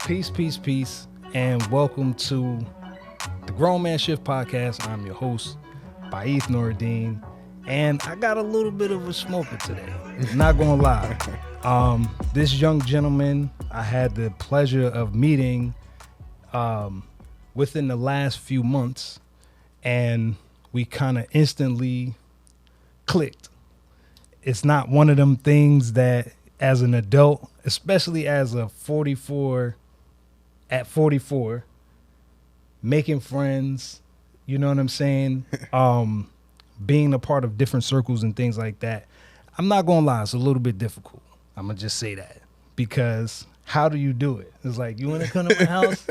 Peace, peace, peace, and welcome to the Grown Man Shift Podcast. I'm your host, Baith Noureddin, and I got a little bit of a smoker today. Not gonna lie. This young gentleman I had the pleasure of meeting within the last few months, and we kind of instantly clicked. It's not one of them things that as an adult, especially as a 44, making friends, you know what I'm saying? Being a part of different circles and things like that. I'm not going to lie, it's a little bit difficult. I'm going to just say that because how do you do it? It's like, you want to come to my house?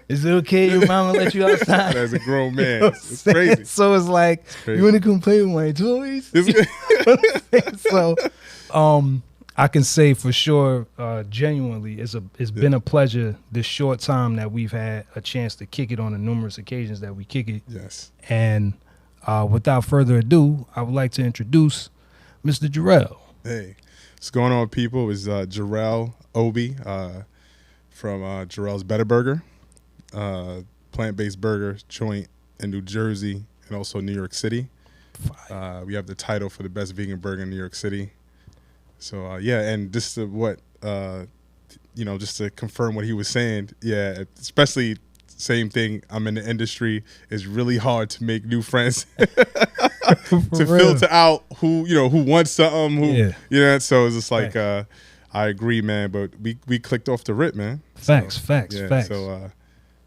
Is it okay your mama let you outside? As a grown man, You know it's crazy. So it's like, you want to come play with my toys? So, I can say for sure, genuinely, it's been a pleasure this short time that we've had a chance to kick it on the numerous occasions that we kick it. Yes. And without further ado, I would like to introduce Mr. Jerrell. Hey, what's going on, people? It's Jerrell Obi from Jerrell's Better Burger, plant-based burger joint in New Jersey and also New York City. We have the title for the best vegan burger in New York City. So, and just to just to confirm what he was saying, especially same thing, I'm in the industry, it's really hard to make new friends, to filter out who wants something, so it's just like, I agree, man, but we clicked off the rip, man. Facts. So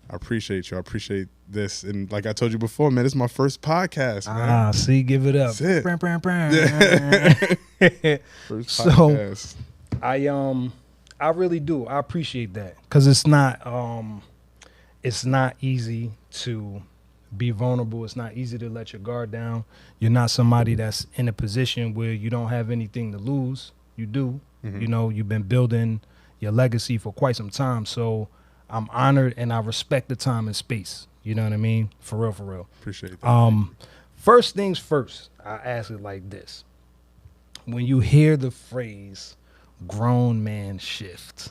I appreciate you. I appreciate this. And like I told you before, man, this is my first podcast, man. See, give it up. That's it. First So podcast. I really do. I appreciate that because it's not easy to be vulnerable. It's not easy to let your guard down. You're not somebody that's in a position where you don't have anything to lose. You do. Mm-hmm. You know, you've been building your legacy for quite some time. So I'm honored and I respect the time and space. You know what I mean? For real. Appreciate that. First things first, I ask it like this. When you hear the phrase grown man shift,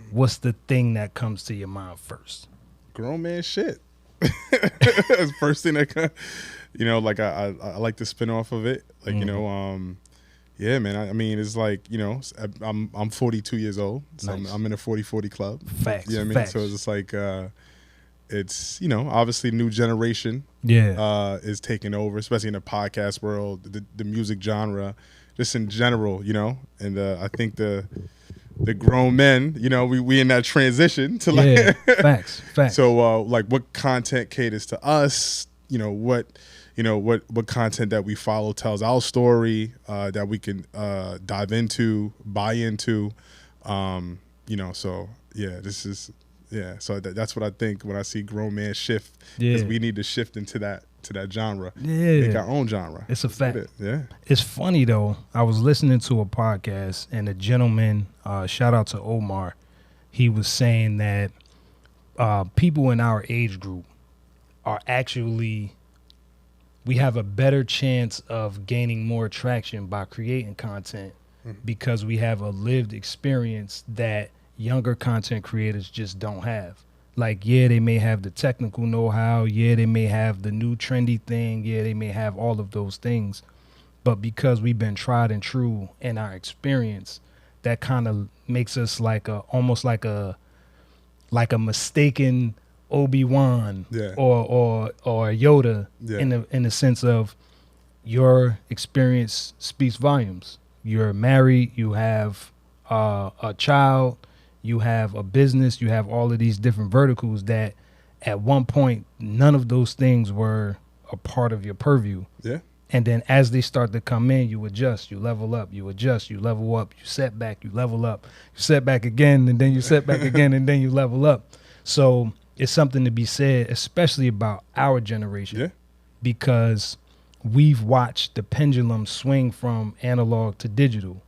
what's the thing that comes to your mind first? Grown man shit. That's the first thing that comes, like I like to spin off of it. Like, yeah, man. I mean, it's like, I'm 42 years old, so Nice. I'm in a 40-40 club. Facts. You know what I mean? Facts. So it's just like, it's, obviously new generation is taking over, especially in the podcast world, the music genre, just in general, and I think the grown men, we in that transition to like, facts. So like what content caters to us, what content that we follow tells our story, that we can dive into, buy into, so yeah, this is, so that's what I think when I see grown man shift, is we need to shift into that genre, make our own genre. It's a fact. Yeah. It's funny though. I was listening to a podcast and a gentleman, shout out to Omar, he was saying that people in our age group are actually, we have a better chance of gaining more traction by creating content because we have a lived experience that younger content creators just don't have. Like, they may have the technical know-how. They may have the new trendy thing. They may have all of those things. But because we've been tried and true in our experience, that kind of makes us almost like a mistaken Obi-Wan or Yoda in the sense of your experience speaks volumes. You're married, you have a child, you have a business, you have all of these different verticals that at one point, none of those things were a part of your purview. Yeah. And then as they start to come in, you adjust, you level up, you adjust, you level up, you set back, you level up, you set back again, and then you set back again, and then you level up. So it's something to be said, especially about our generation, because we've watched the pendulum swing from analog to digital.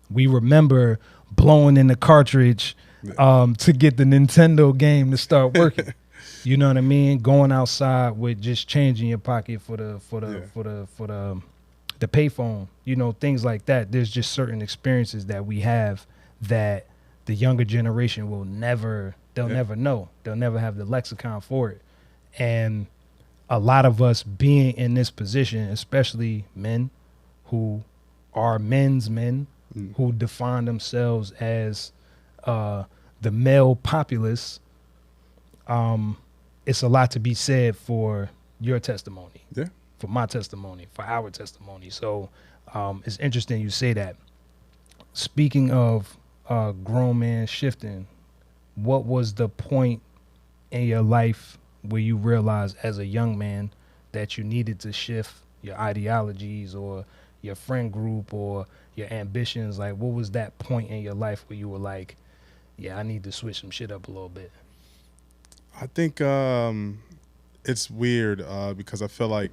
We remember blowing in the cartridge to get the Nintendo game to start working. You know what I mean? Going outside with just change in your pocket for the payphone. Things like that. There's just certain experiences that we have that the younger generation will never They'll never know. They'll never have the lexicon for it. And a lot of us being in this position, especially men who are men's men, who define themselves as the male populace, it's a lot to be said for your testimony, for my testimony, for our testimony. So it's interesting you say that. Speaking of grown man shifting, what was the point in your life where you realized as a young man that you needed to shift your ideologies or your friend group or your ambitions? Like, what was that point in your life where you were like, yeah, I need to switch some shit up a little bit? I think it's weird because I feel like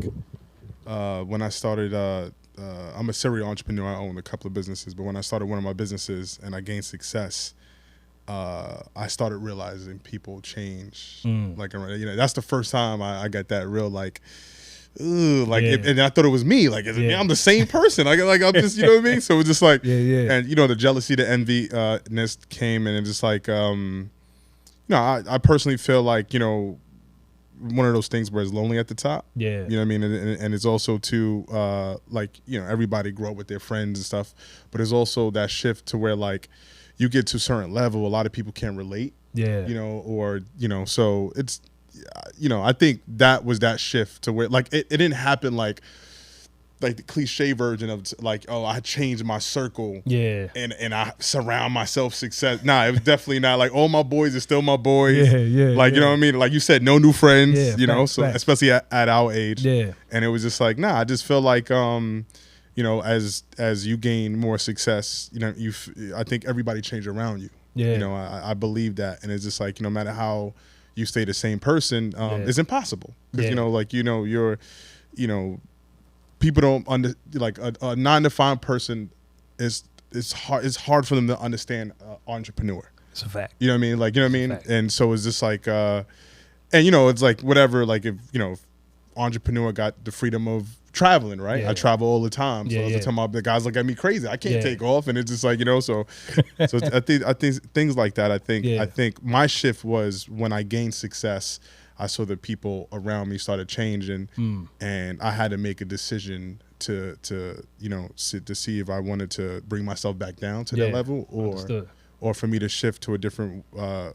when I started, I'm a serial entrepreneur. I own a couple of businesses, but when I started one of my businesses and I gained success, I started realizing people change. Like, that's the first time I got that real like, and I thought it was me. Like, is it me? I'm the same person. I'm just, you know what I mean? So it was just like, and the jealousy, the envy, ness came, and it's just like, I personally feel like, one of those things where it's lonely at the top. Yeah. You know what I mean? And it's also too, everybody grow up with their friends and stuff, but there's also that shift to where like you get to a certain level, a lot of people can't relate. Yeah. So it's, I think that was that shift to where like it didn't happen like the cliche version of like, oh, I changed my circle, and I surround myself success. Nah, it was definitely not like all my boys are still my boys. You know what I mean? Like you said, no new friends. Facts. Especially at our age. Yeah, and it was just like, nah, I just feel like as you gain more success, I think everybody changed around you. Yeah, I believe that, and it's just like no matter how you stay the same person, it's impossible because you're people don't like a 9-to-5 person it's hard for them to understand entrepreneur. It's a fact. You know what I mean? Like, you know what I mean? And so it's just like it's like whatever, like if entrepreneur got the freedom of traveling, right? I travel all the time. So I was talking about the guys look at me crazy. I can't take off, and it's just like, so I think things like that. I think my shift was when I gained success. I saw that people around me started changing, and I had to make a decision to see if I wanted to bring myself back down to that level, or for me to shift to a different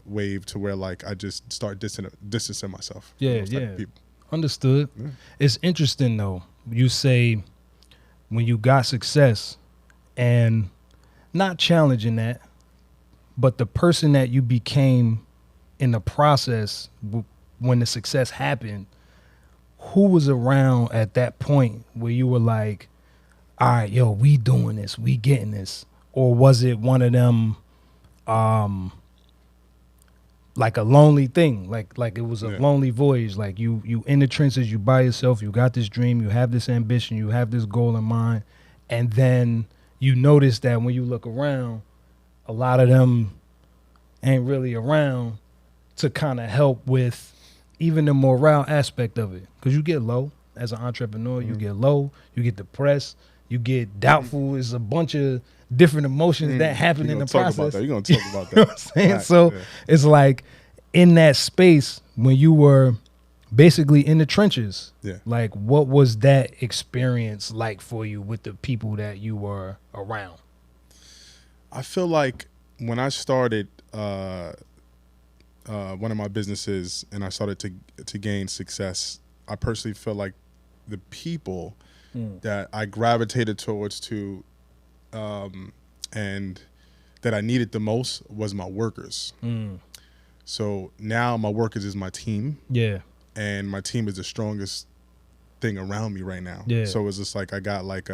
wave to where like I just start distancing myself. From those type of people. Understood. Yeah. It's interesting though. You say when you got success, and not challenging that, but the person that you became in the process. When the success happened, who was around at that point where you were like, all right, yo, we doing this, we getting this? Or was it one of them, like a lonely thing, like it was a lonely voyage, like you in the trenches, you by yourself, you got this dream, you have this ambition, you have this goal in mind, and then you notice that when you look around, a lot of them ain't really around to kind of help with even the morale aspect of it, because you get low as an entrepreneur. You get low, you get depressed, you get doubtful. It's a bunch of different emotions that happen in the process. You're gonna talk about that. You know what I'm saying? Right. So it's like in that space when you were basically in the trenches. Like what was that experience like for you with the people that you were around? I feel like when I started one of my businesses and I started to gain success, I personally feel like the people that I gravitated towards and that I needed the most was my workers. So now my workers is my team. Yeah. And my team is the strongest thing around me right now. Yeah. So it's just like I got like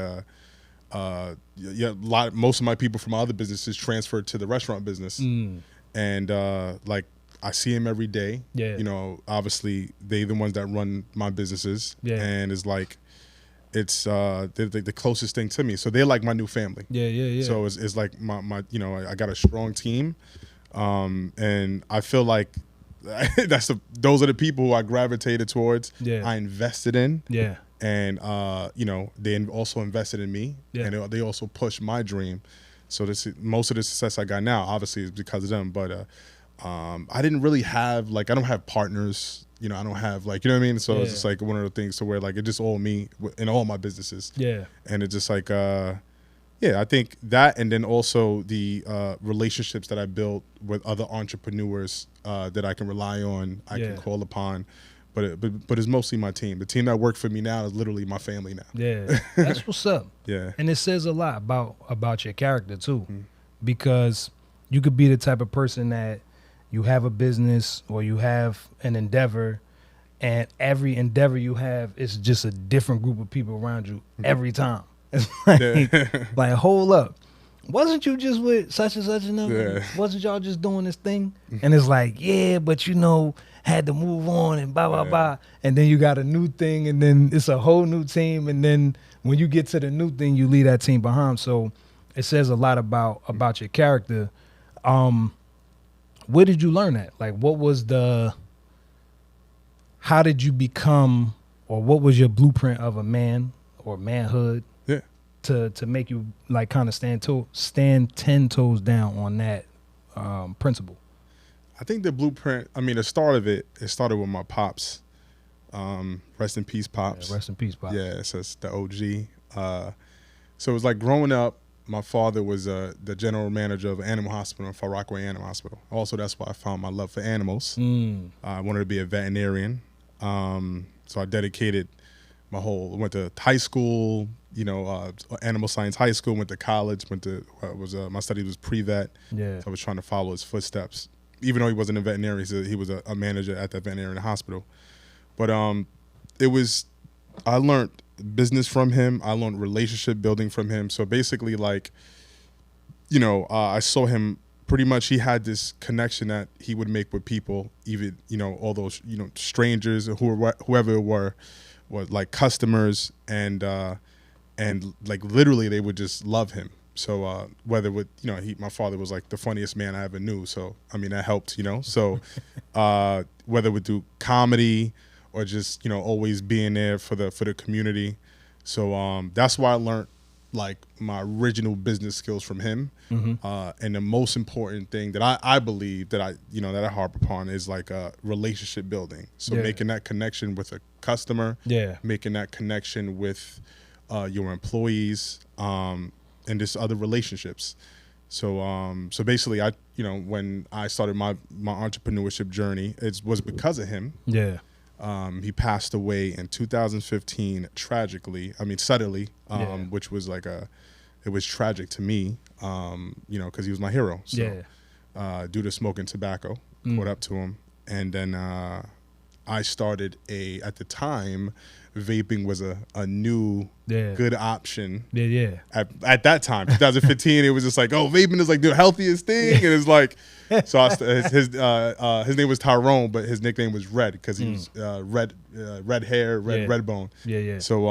most of my people from my other businesses transferred to the restaurant business. And like I see them every day. Yeah. Obviously they the ones that run my businesses. Yeah. And it's like it's they're the closest thing to me. So they're like my new family. Yeah. So it's like my I got a strong team. And I feel like those are the people who I gravitated towards. Yeah. I invested in. Yeah. And they also invested in me. Yeah. And they also pushed my dream. So most of the success I got now, obviously, is because of them. But I didn't really have I don't have partners. You know, I don't have like, you know what I mean? So it's just like one of the things to where like it's just all me in all my businesses. Yeah. And it's just like, I think that, and then also the relationships that I built with other entrepreneurs that I can rely on, I can call upon. But it's mostly my team. The team that worked for me now is literally my family now. Yeah, that's what's up. Yeah. And it says a lot about your character too, because you could be the type of person that you have a business or you have an endeavor, and every endeavor you have is just a different group of people around you every time. It's like hold up. Wasn't you just with such and such and Yeah. wasn't y'all just doing this thing? And it's like, yeah, but you know, had to move on and blah, blah, blah. And then you got a new thing, and then it's a whole new team. And then when you get to the new thing, you leave that team behind. So it says a lot about your character. Where did you learn that? Like, how did you become, or what was your blueprint of a man or manhood? Yeah. To make you like kind of stand 10 toes down on that principle. I think the blueprint, I mean, the start of it started with my pops. Rest in peace, Pops. Yeah, rest in peace, Pops. Yeah, so it's the OG. So it was like growing up, my father was the general manager of an animal hospital, Far Rockaway Animal Hospital. Also, that's why I found my love for animals. I wanted to be a veterinarian. So I dedicated went to high school, animal science high school, went to college, my studies was pre-vet. Yeah. So I was trying to follow his footsteps. Even though he wasn't a veterinarian, he was a manager at that veterinarian hospital. But I learned business from him. I learned relationship building from him. So basically, I saw him pretty much. He had this connection that he would make with people, even all those strangers, whoever it were like customers, and like literally they would just love him. So whether with my father was like the funniest man I ever knew. So I mean that helped, So whether we do comedy or just always being there for the community. So that's why I learned like my original business skills from him. And the most important thing that I believe that that I harp upon is like relationship building. So making that connection with a customer, making that connection with your employees, and just other relationships. So basically when I started my entrepreneurship journey, it was because of him. Yeah. He passed away in 2015 suddenly, which was it was tragic to me, because he was my hero. So, due to smoking tobacco, caught up to him. And then I started at the time, vaping was a new good option. Yeah. At that time, 2015, it was just like, oh, vaping is like the healthiest thing. And it's like, so his name was Tyrone, but his nickname was Red because he was red hair, red bone. Yeah. So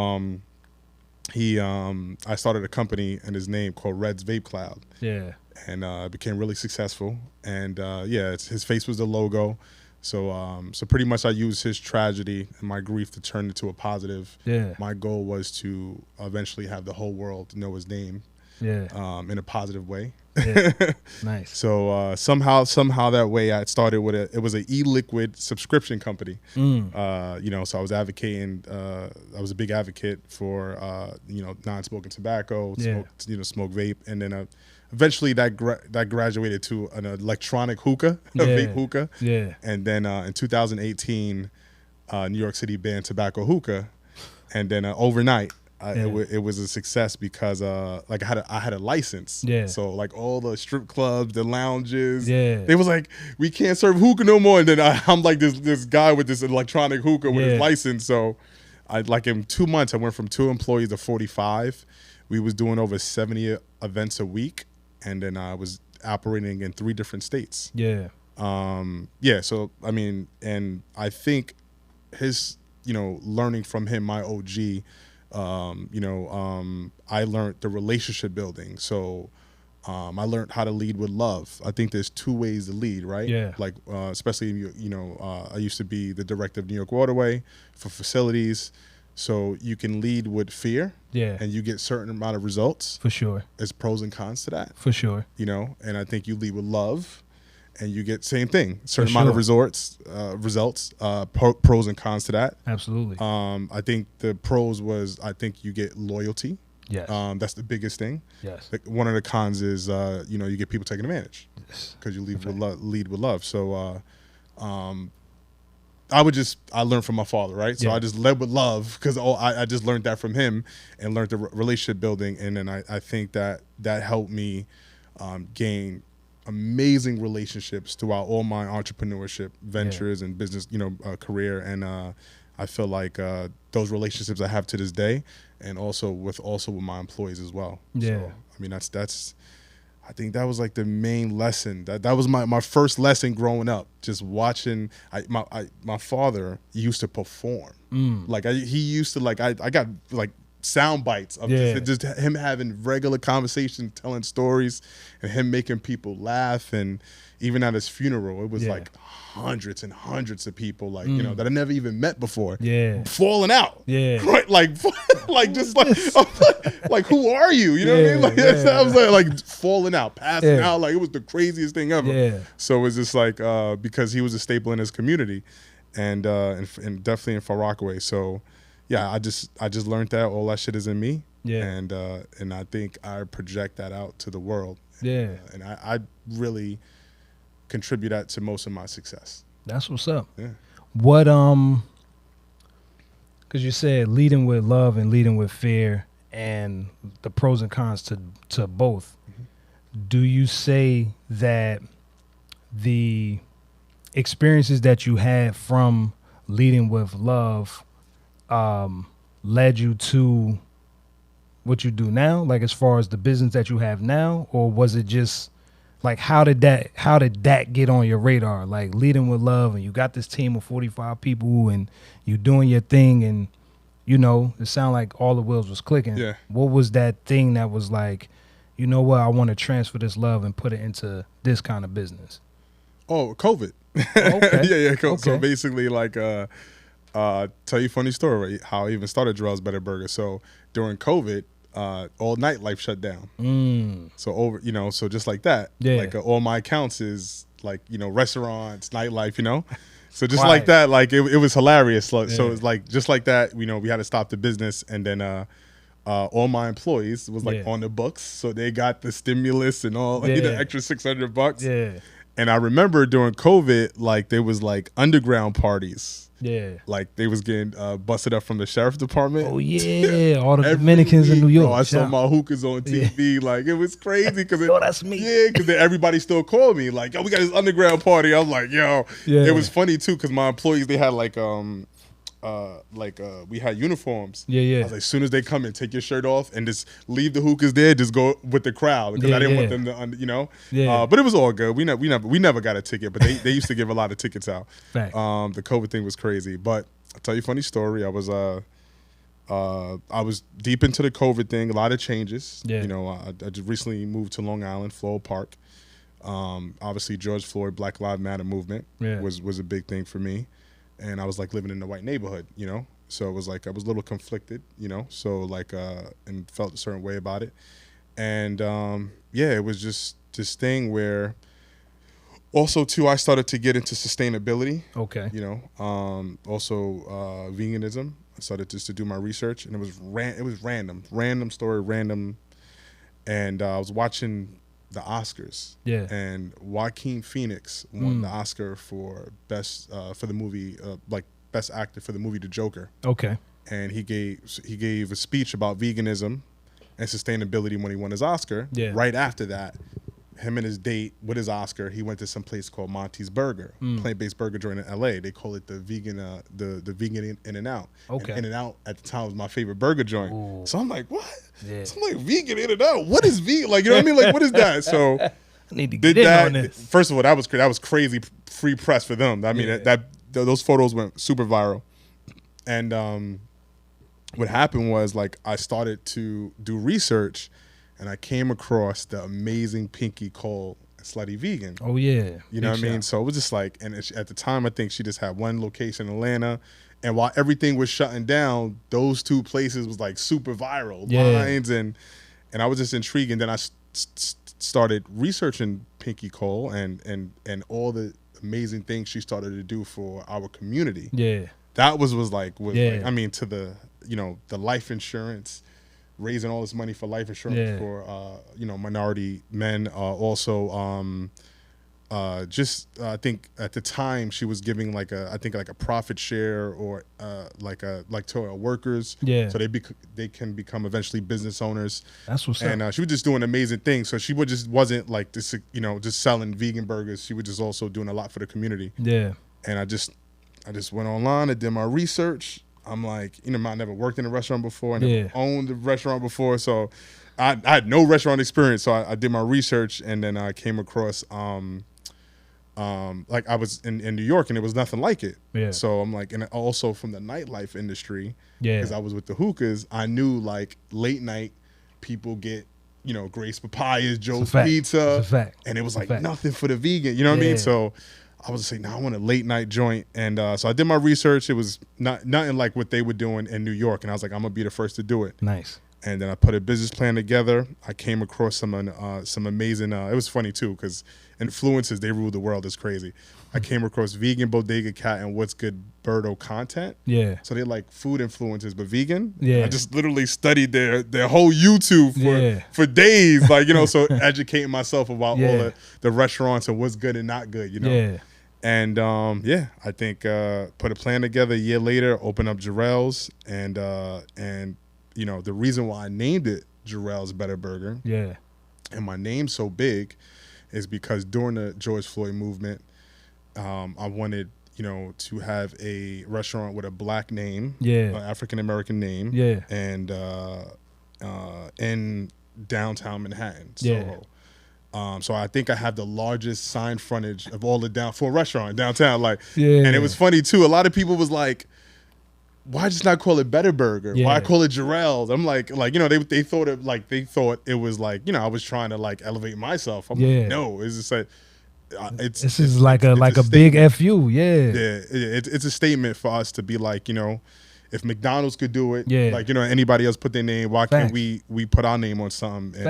I started a company and his name called Red's Vape Cloud. Yeah. And it became really successful. And his face was the logo. So pretty much I used his tragedy and my grief to turn it to a positive. Yeah. My goal was to eventually have the whole world know his name. Yeah. In a positive way. Yeah. Nice. So somehow that way I started with it was an e-liquid subscription company. So I was advocating. I was a big advocate for non-smoking tobacco, smoke vape, and then eventually that graduated to an electronic hookah, a vape hookah. Yeah. And then in 2018, New York City banned tobacco hookah, and then overnight. It was a success because I had a license. Yeah. So like all the strip clubs, the lounges, they was like, we can't serve hookah no more. And then I'm like this guy with this electronic hookah with his license. So in 2 months I went from 2 employees to 45. We was doing over 70 events a week, and then I was operating in 3 different states. Yeah. So I mean, and I think his learning from him, my OG. I learned the relationship building. So I learned how to lead with love. I think there's 2 ways to lead, right? Yeah. Like especially I used to be the director of New York Waterway for facilities. So you can lead with fear, and you get certain amount of results. For sure. There's pros and cons to that. For sure. And I think you lead with love, and you get same thing, certain For amount of sure. results, pros and cons to that. Absolutely. I think the pros was, I think you get loyalty. Yes. That's the biggest thing. Yes. Like, one of the cons is, you get people taking advantage Yes. because you lead Okay. lead with love. So I learned from my father, right? So Yeah. I just led with love because I just learned that from him and learned the relationship building. And then I think that helped me gain amazing relationships throughout all my entrepreneurship ventures and business, career. And I feel like those relationships I have to this day, and also with my employees as well. Yeah. So, I mean, that's I think that was like the main lesson. That was my first lesson growing up. Just watching. My father used to perform. Like he used to, like I got like sound bites of just him having regular conversation, telling stories, and him making people laugh. And even at his funeral, it was like hundreds and hundreds of people, like that I never even met before. Yeah. Falling out. Yeah. Right. Like just like who are you? You know what I mean? Like I was like falling out, passing out. Like it was the craziest thing ever. Yeah. So it was just like because he was a staple in his community, and definitely in Far Rockaway. So yeah, I just learned that all that shit is in me. Yeah. And I think I project that out to the world. Yeah. And I really contribute that to most of my success. That's what's up. Yeah. What because you said leading with love and leading with fear, and the pros and cons to both. Do you say that the experiences that you had from leading with love led you to what you do now, like as far as the business that you have now, or was it just like how did that get on your radar? Like leading with love, and you got this team of 45 people, and you doing your thing, and it sounded like all the wheels was clicking. Yeah. What was that thing that was like, you know what, I want to transfer this love and put it into this kind of business? Oh, COVID. Okay. Yeah. Okay. So basically, like, tell you a funny story, right? How I even started Jerrell's Better Burger. So during COVID, all nightlife shut down. So so just like that, like all my accounts is like, restaurants, nightlife, So just like that, like it was hilarious. So it's like just like that, we had to stop the business, and then all my employees was like on the books, so they got the stimulus and all the extra $600. Yeah. And I remember during COVID, like there was like underground parties. Yeah. Like they was getting busted up from the sheriff's department. Oh yeah, all the Dominicans in New York. Bro, I saw my hookahs on TV. Like it was crazy because that's me. Yeah, because everybody still called me like, "Yo, we got this underground party." I was like, "Yo," it was funny too because my employees, they had like we had uniforms. Yeah. I was like, as soon as they come in, take your shirt off and just leave the hookahs there. Just go with the crowd because I didn't want them to, but it was all good. We never got a ticket, but they used to give a lot of tickets out. Fact. The COVID thing was crazy, but I'll tell you a funny story. I was deep into the COVID thing. A lot of changes. Yeah. I just recently moved to Long Island, Floral Park. Obviously, George Floyd, Black Lives Matter movement was a big thing for me. And I was like living in a white neighborhood, so it was like I was a little conflicted, so like and felt a certain way about it. And it was just this thing where also too I started to get into sustainability. Okay. Also veganism. I started just to do my research, and it was random story. And I was watching the Oscars. Yeah. And Joaquin Phoenix won the Oscar for best for the movie best actor for the movie The Joker. Okay. And he gave a speech about veganism and sustainability when he won his Oscar. Yeah. Right after that, him and his date with his Oscar, he went to some place called Monty's Burger, plant-based burger joint in LA. They call it the vegan the vegan In-N-Out. Okay. And In-N-Out at the time was my favorite burger joint. Ooh. So I'm like, what? Yeah. So I'm like, vegan In-N-Out? What is vegan? Like, you know what I mean? Like, what is that? So I need to get in on this. First of all, that was crazy free press for them. I mean, those photos went super viral. And what happened was, like, I started to do research, and I came across the amazing Pinky Cole, Slutty Vegan. Oh, yeah. You know what I mean? So it was just like, and at the time, I think she just had one location in Atlanta. And while everything was shutting down, those two places was like super viral lines. And I was just intrigued. And then I started researching Pinky Cole and all the amazing things she started to do for our community. Yeah. That was like, I mean, to the, the life insurance, raising all this money for life insurance for, minority men. Also, I think at the time she was giving like a profit share or like to our workers. Yeah. So they can become eventually business owners. That's what's up. And she was just doing amazing things. So she wasn't like this, just selling vegan burgers. She was just also doing a lot for the community. Yeah. And I just went online. I did my research. I'm like, I never worked in a restaurant before. I never owned a restaurant before. So I had no restaurant experience. So I did my research, and then I came across, like I was in New York, and there was nothing like it. Yeah. So I'm like, and also from the nightlife industry, because I was with the hookahs, I knew like late night people get, Grace Papayas, Joe's Pizza, and it was like nothing for the vegan. You know what I mean? So I was like, I want a late night joint. And so I did my research. It was nothing like what they were doing in New York. And I was like, I'm going to be the first to do it. Nice. And then I put a business plan together. I came across some amazing, it was funny too, because influencers, they rule the world. It's crazy. I came across Vegan Bodega Cat and What's Good Birdo content. Yeah. So they're like food influencers, but vegan. Yeah. I just literally studied their whole YouTube for days, like, so educating myself about all the restaurants and what's good and not good, Yeah. And I think put a plan together. A year later, opened up Jerrell's, and the reason why I named it Jerrell's Better Burger. Yeah. And my name's so big is because during the George Floyd movement, I wanted, to have a restaurant with a black name, an African American name, and in downtown Manhattan, Soho. So I think I have the largest sign frontage of all for a restaurant downtown. Like, and it was funny too. A lot of people was like, why just not call it Better Burger? Why call it Jerrell's? I'm like, they thought it was like, I was trying to like elevate myself. I'm like, no, it's just like, this is like a big FU. It's a statement for us to be like, if McDonald's could do it, like, anybody else put their name, why can't we put our name on something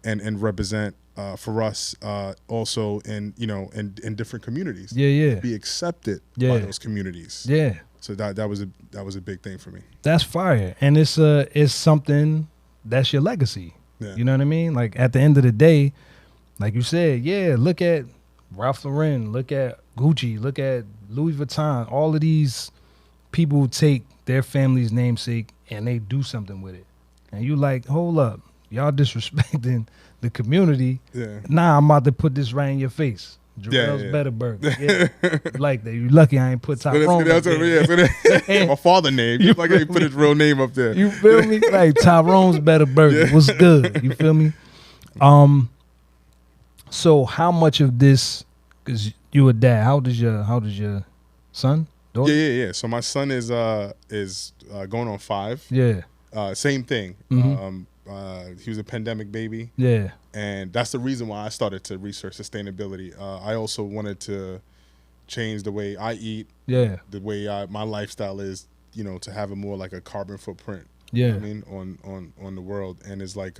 and represent for us also in different communities. Be accepted by those communities. So that was a big thing for me. That's fire. And it's something that's your legacy. You know what I mean? Like at the end of the day, like you said, look at Ralph Lauren, look at Gucci, look at Louis Vuitton. All of these people take their family's namesake and they do something with it. And you like, hold up, y'all disrespecting the community. Nah, I'm about to put this right in your face. Jerrell's Better Burger. Like that. You lucky I ain't put Tyrone up there. My father's name. Like I put his real name up there. You feel me? Like Tyrone's Better Burger. What's good? You feel me? So how much of this, because you a dad, how old is your son? Daughter? Yeah. So my son is going on 5. Same thing. Mm-hmm. He was a pandemic baby. And that's the reason why I started to research sustainability. I also wanted to change the way I eat, the way my lifestyle is, to have a more like a carbon footprint. You know what I mean, on the world. And it's like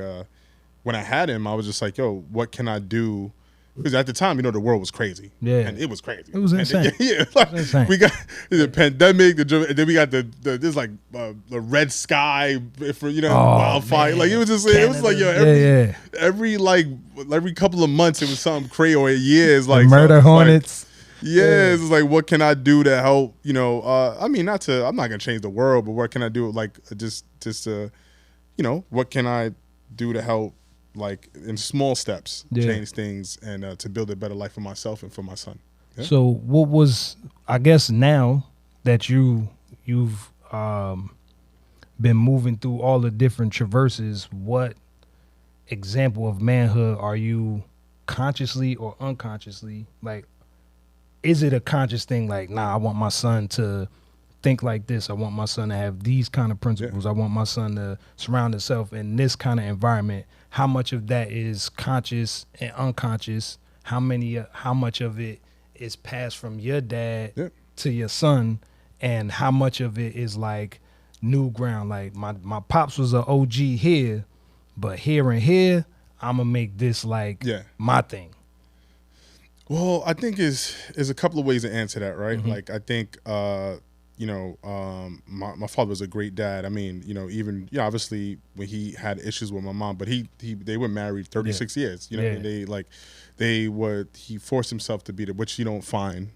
when I had him, I was just like, yo, what can I do? Because at the time, the world was crazy. And it was crazy. It was insane. Like, insane. We got the pandemic, then we got this like the red sky for wildfire. Man. Like it was just Canada. It was like every couple of months it was something crazy, or a year is like murder hornets. Like, it's like what can I do to help? I mean, I'm not gonna change the world, but what can I do? Like just what can I do to help? Like in small steps, change things and to build a better life for myself and for my son. So what was, I guess now that you've been moving through all the different traverses, what example of manhood are you consciously or unconsciously, like, is it a conscious thing? Like, nah, I want my son to think like this. I want my son to have these kind of principles. I want my son to surround himself in this kind of environment. How much of that is conscious and unconscious? How much of it is passed from your dad to your son? And how much of it is like new ground? Like my pops was an OG here, but here and here, I'm gonna make this like my thing? Well, I think is a couple of ways to answer that, right? Mm-hmm. Like I think my father was a great dad. I mean, even obviously when he had issues with my mom, but they were married 36 years. You know, what I mean? He forced himself to be there, which you don't find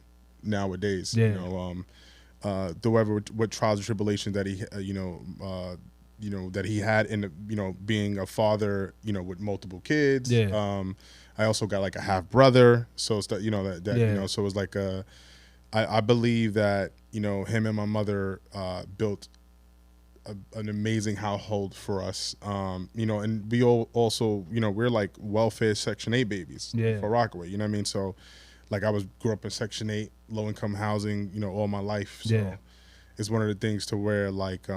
nowadays. Yeah. You know, however, what trials and tribulations that he that he had in being a father, with multiple kids. Yeah. I also got like a half brother, so it's that so it was like I believe that him and my mother built an amazing household for us, and we all also we're like welfare Section 8 babies for Rockaway, you know what I mean? So like I grew up in Section 8 low income housing, all my life, so it's one of the things to where like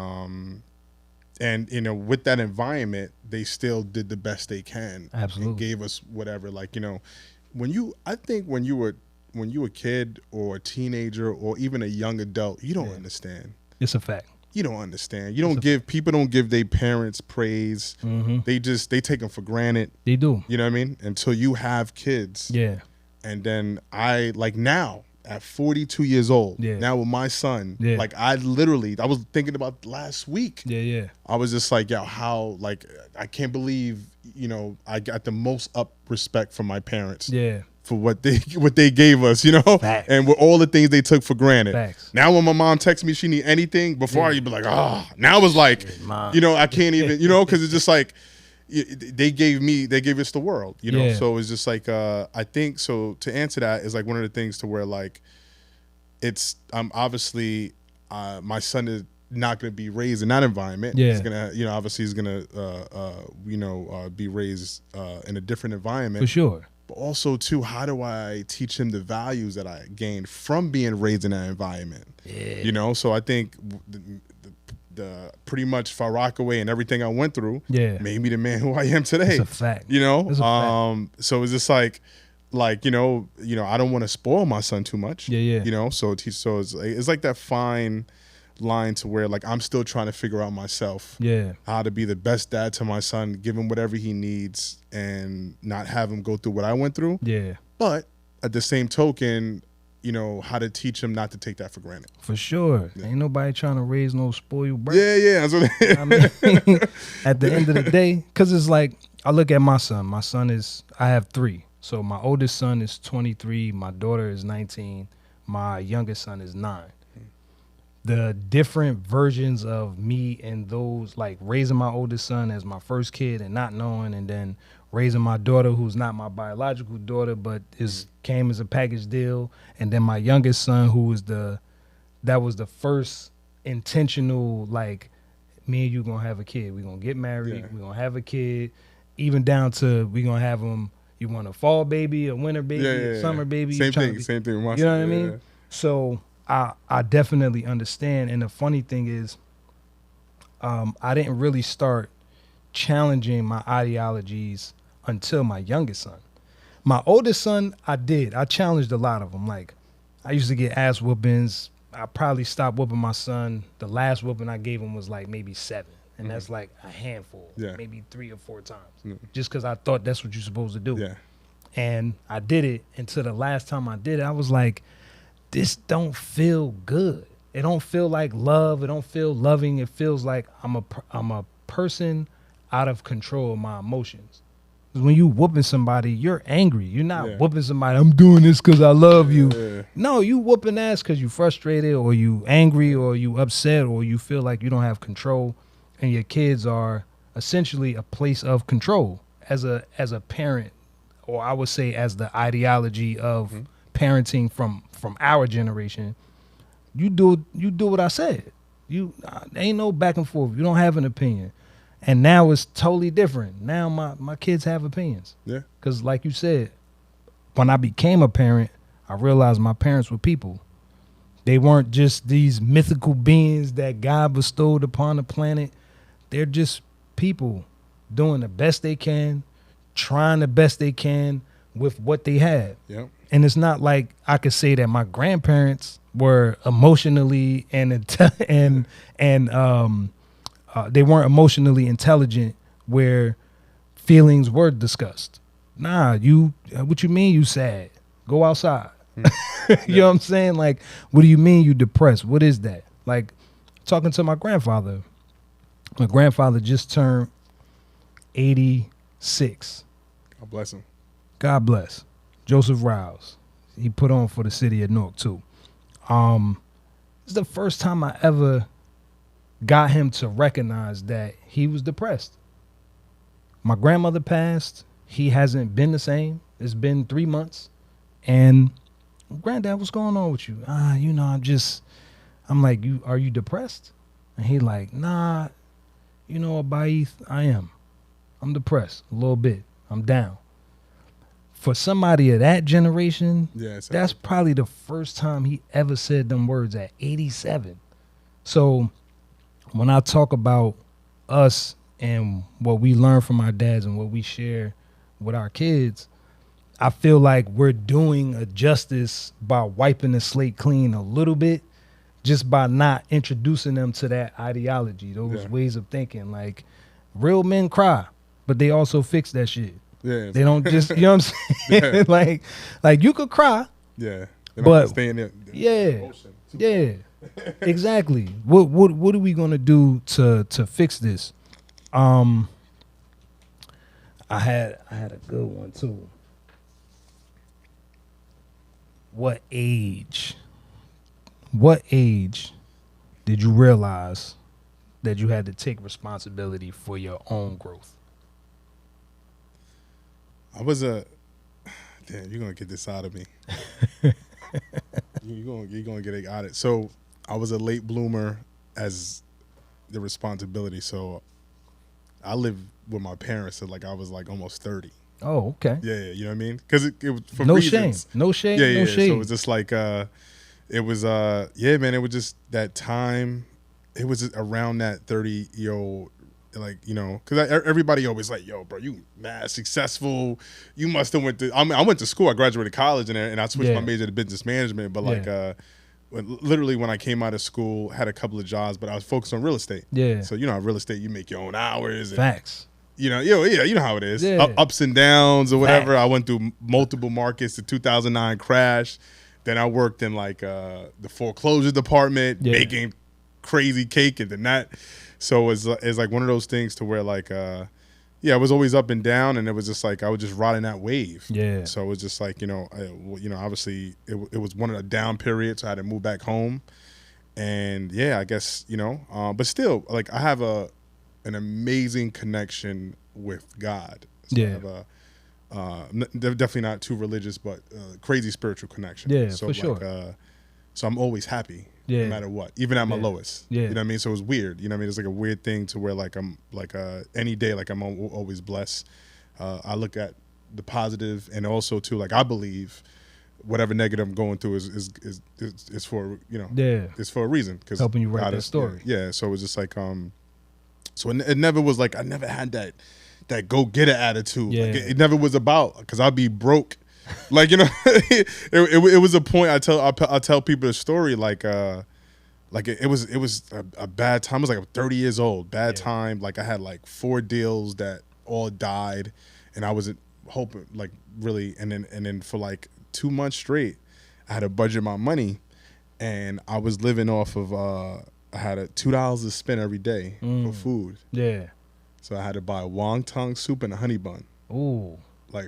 and with that environment, they still did the best they can. Absolutely. And gave us whatever. Like when you were a kid or a teenager or even a young adult, you don't understand. It's a fact. You don't understand. People don't give their parents praise. Mm-hmm. They take them for granted. They do. You know what I mean? Until you have kids. Yeah. And then now. At 42 years old, now with my son, like I was thinking about last week. I was just like, yo, how, like, I can't believe, I got the most up respect from my parents. For what they gave us, Facts. And with all the things they took for granted. Facts. Now when my mom texts me she need anything, before I'd be like, now it's like, I can't even, because it's just like, they gave us the world, so it's just like I think so to answer that is like one of the things to where like it's obviously my son is not going to be raised in that environment. He's gonna obviously he's gonna be raised in a different environment for sure, but also too, how do I teach him the values that I gained from being raised in that environment? So I think the pretty much Far Rockaway and everything I went through made me the man who I am today. It's a fact. It's a fact. So it's just like I don't want to spoil my son too much. So it's like that fine line to where like I'm still trying to figure out myself. How to be the best dad to my son, give him whatever he needs, and not have him go through what I went through. But at the same token, how to teach him not to take that for granted. For sure. Ain't nobody trying to raise no spoiled brat. That's what I mean, at the end of the day, because it's like, I look at my son. My son I have 3. So my oldest son is 23. My daughter is 19. My youngest son is 9. The different versions of me and those, like raising my oldest son as my first kid and not knowing, and then raising my daughter who's not my biological daughter but came as a package deal, and then my youngest son who was that was the first intentional, like, me and you gonna have a kid, we gonna get married, we gonna have a kid, even down to we gonna have him, you want a fall baby, a winter baby, a summer baby, same thing with my son. You know what I mean? So I definitely understand. And the funny thing is, I didn't really start challenging my ideologies until my youngest son. My oldest son, I challenged a lot of them. Like, I used to get ass whoopings. I probably stopped whooping my son. The last whooping I gave him was like maybe 7. And that's like a handful, maybe 3 or 4 times, just because I thought that's what you're supposed to do. And I did it until the last time I did it, I was like, this don't feel good. It don't feel like love. It don't feel loving. It feels like I'm a person out of control of my emotions. When you whooping somebody, you're angry. You're not whooping somebody, I'm doing this because I love you. No, you whooping ass because you frustrated, or you angry, or you upset, or you feel like you don't have control. And your kids are essentially a place of control as a parent, or I would say as the ideology of parenting from our generation. You do what I said. Ain't no back and forth. You don't have an opinion. And now it's totally different. Now my kids have opinions. Because like you said, when I became a parent, I realized my parents were people. They weren't just these mythical beings that God bestowed upon the planet. They're just people doing the best they can, trying the best they can with what they had. And it's not like I could say that my grandparents were emotionally and they weren't emotionally intelligent, where feelings were discussed. Nah, what you mean you sad? Go outside. You know what I'm saying? Like, what do you mean you depressed? What is that? Like, talking to my grandfather. My grandfather just turned 86. God bless him. God bless. Joseph Rouse. He put on for the city of Newark too. It's the first time I ever got him to recognize that he was depressed. My grandmother passed. He hasn't been the same. It's been 3 months. And Granddad, what's going on with you? I'm like, are you depressed? And he like, nah, Abaith, I am. I'm depressed a little bit. I'm down. For somebody of that generation, that's probably the first time he ever said them words at 87. So when I talk about us and what we learn from our dads and what we share with our kids, I feel like we're doing a justice by wiping the slate clean a little bit, just by not introducing them to that ideology, those ways of thinking. Like, real men cry, but they also fix that shit. Yeah, they don't just, you know what I'm saying? Yeah. like you could cry. Yeah. But stay in there. Yeah. Exactly. What are we gonna do to fix this? I had a good one too. What age did you realize that you had to take responsibility for your own growth? I was damn, you're gonna get this out of me. you're gonna get it out of it. So I was a late bloomer as the responsibility. So I lived with my parents until I was almost 30. Oh, okay. Yeah, you know what I mean? Because it was for no reasons. shame, no shame, yeah. No shame. So it was just it was man. It was just that time. It was around that 30-year-old. Because everybody always yo, bro, you mad successful. You must have went to. I went to school. I graduated college and I switched my major to business management. But literally when I came out of school, had a couple of jobs, but I was focused on real estate. Yeah. So real estate, you make your own hours. And, facts. You know how it is. Yeah. Ups and downs or whatever. Facts. I went through multiple markets. The 2009 crash. Then I worked in the foreclosure department, making crazy cake, and then that. So it's one of those things to where I was always up and down, and it was just I was just riding that wave. Yeah. So it was just obviously it was one of the down periods. So I had to move back home, and I guess but still I have an amazing connection with God. So I have definitely not too religious, but crazy spiritual connection. Yeah, so for sure. So I'm always happy. Yeah. No matter what, even at my lowest. Yeah. You know what I mean? So it was weird. You know what I mean? It's a weird thing to where I'm any day I'm always blessed. I look at the positive, and also too I believe whatever negative I'm going through is for it's for a reason, because helping you write that story. Yeah. So it was just so it never was I never had that go getter attitude. Yeah. It never was about, because I'd be broke. It was a point. I tell people the story it was a bad time. I was 30 years old, bad time. I had 4 deals that all died, and I wasn't hoping really. And then for 2 months straight, I had to budget my money, and I was living off of I had $2 to spend every day for food. Yeah. So I had to buy wonton soup and a honey bun. Ooh.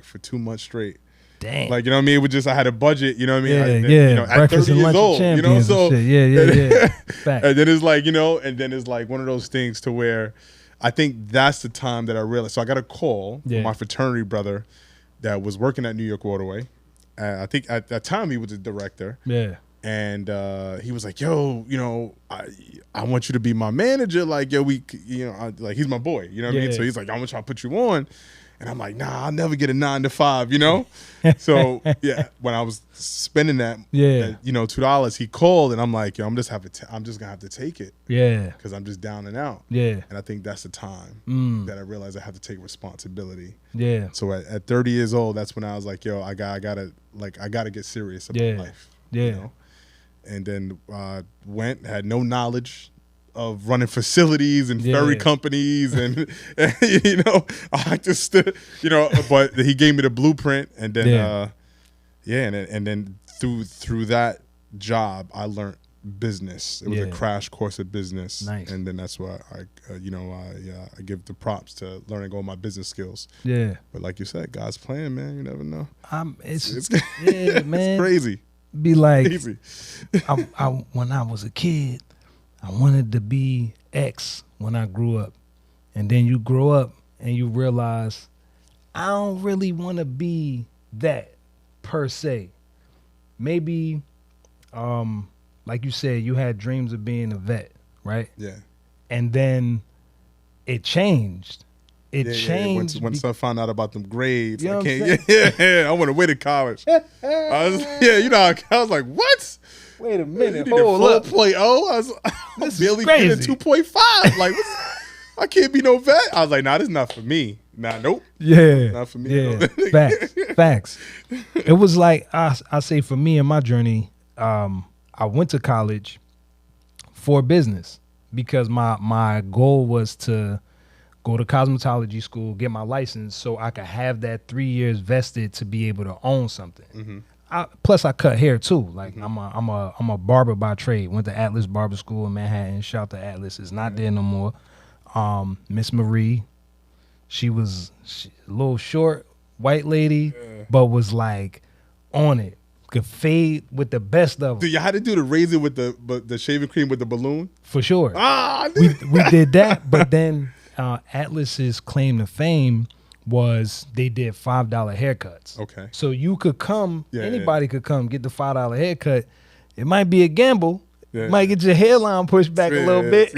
For 2 months straight. Dang. You know what I mean? It was just, I had a budget, you know what I mean? At 30 years old, so. Yeah. And then it's and then it's one of those things to where I think that's the time that I realized. So I got a call from my fraternity brother that was working at New York Waterway. I think at that time he was the director. Yeah. And he was yo, I want you to be my manager. He's my boy, you know what I mean? So he's I want you to put you on. And I'm nah, I'll never get a 9 to 5, So when I was spending that, $2, he called, and I'm yo, I'm just gonna have to take it. Yeah. Because I'm just down and out. Yeah. And I think that's the time that I realized I have to take responsibility. Yeah. So at 30 years old, that's when I was yo, I gotta get serious about life. Yeah. And then had no knowledge of running facilities and ferry companies and I just but he gave me the blueprint, and then and then through that job I learned business. It was a crash course of business. Nice. And then that's why I give the props to learning all my business skills. Yeah. But like you said, God's plan, man, you never know. It's It's man. crazy. Be like, crazy. When I was a kid, I wanted to be X when I grew up. And then you grow up and you realize I don't really want to be that per se. Maybe, like you said, you had dreams of being a vet, right? Yeah. And then it changed. It changed. Once I found out about them grades, you know I can't. I went away to college. I was like, what? Wait a minute. Hold up. Play O. I was barely getting 2.5. Like, I can't be no vet. I was like, nah, this is not for me. Nah, nope. Yeah. Not for me. Yeah. Facts. It was like, I say for me in my journey, I went to college for business because my goal was to go to cosmetology school, get my license so I could have that 3 years vested to be able to own something. Mm-hmm. Plus I cut hair too. Like I'm a barber by trade. Went to Atlas Barber School in Manhattan. Shout out to Atlas. It's not there no more. Miss Marie, she was a little short, white lady, but was like on it. Could fade with the best of them. Dude, you had to do the razor with the shaving cream with the balloon? For sure. We did that, but then Atlas's claim to fame was they did $5 haircuts. Okay. So you could come, anybody could come get the $5 haircut. It might be a gamble. Yeah. Might get your hairline pushed back a little bit.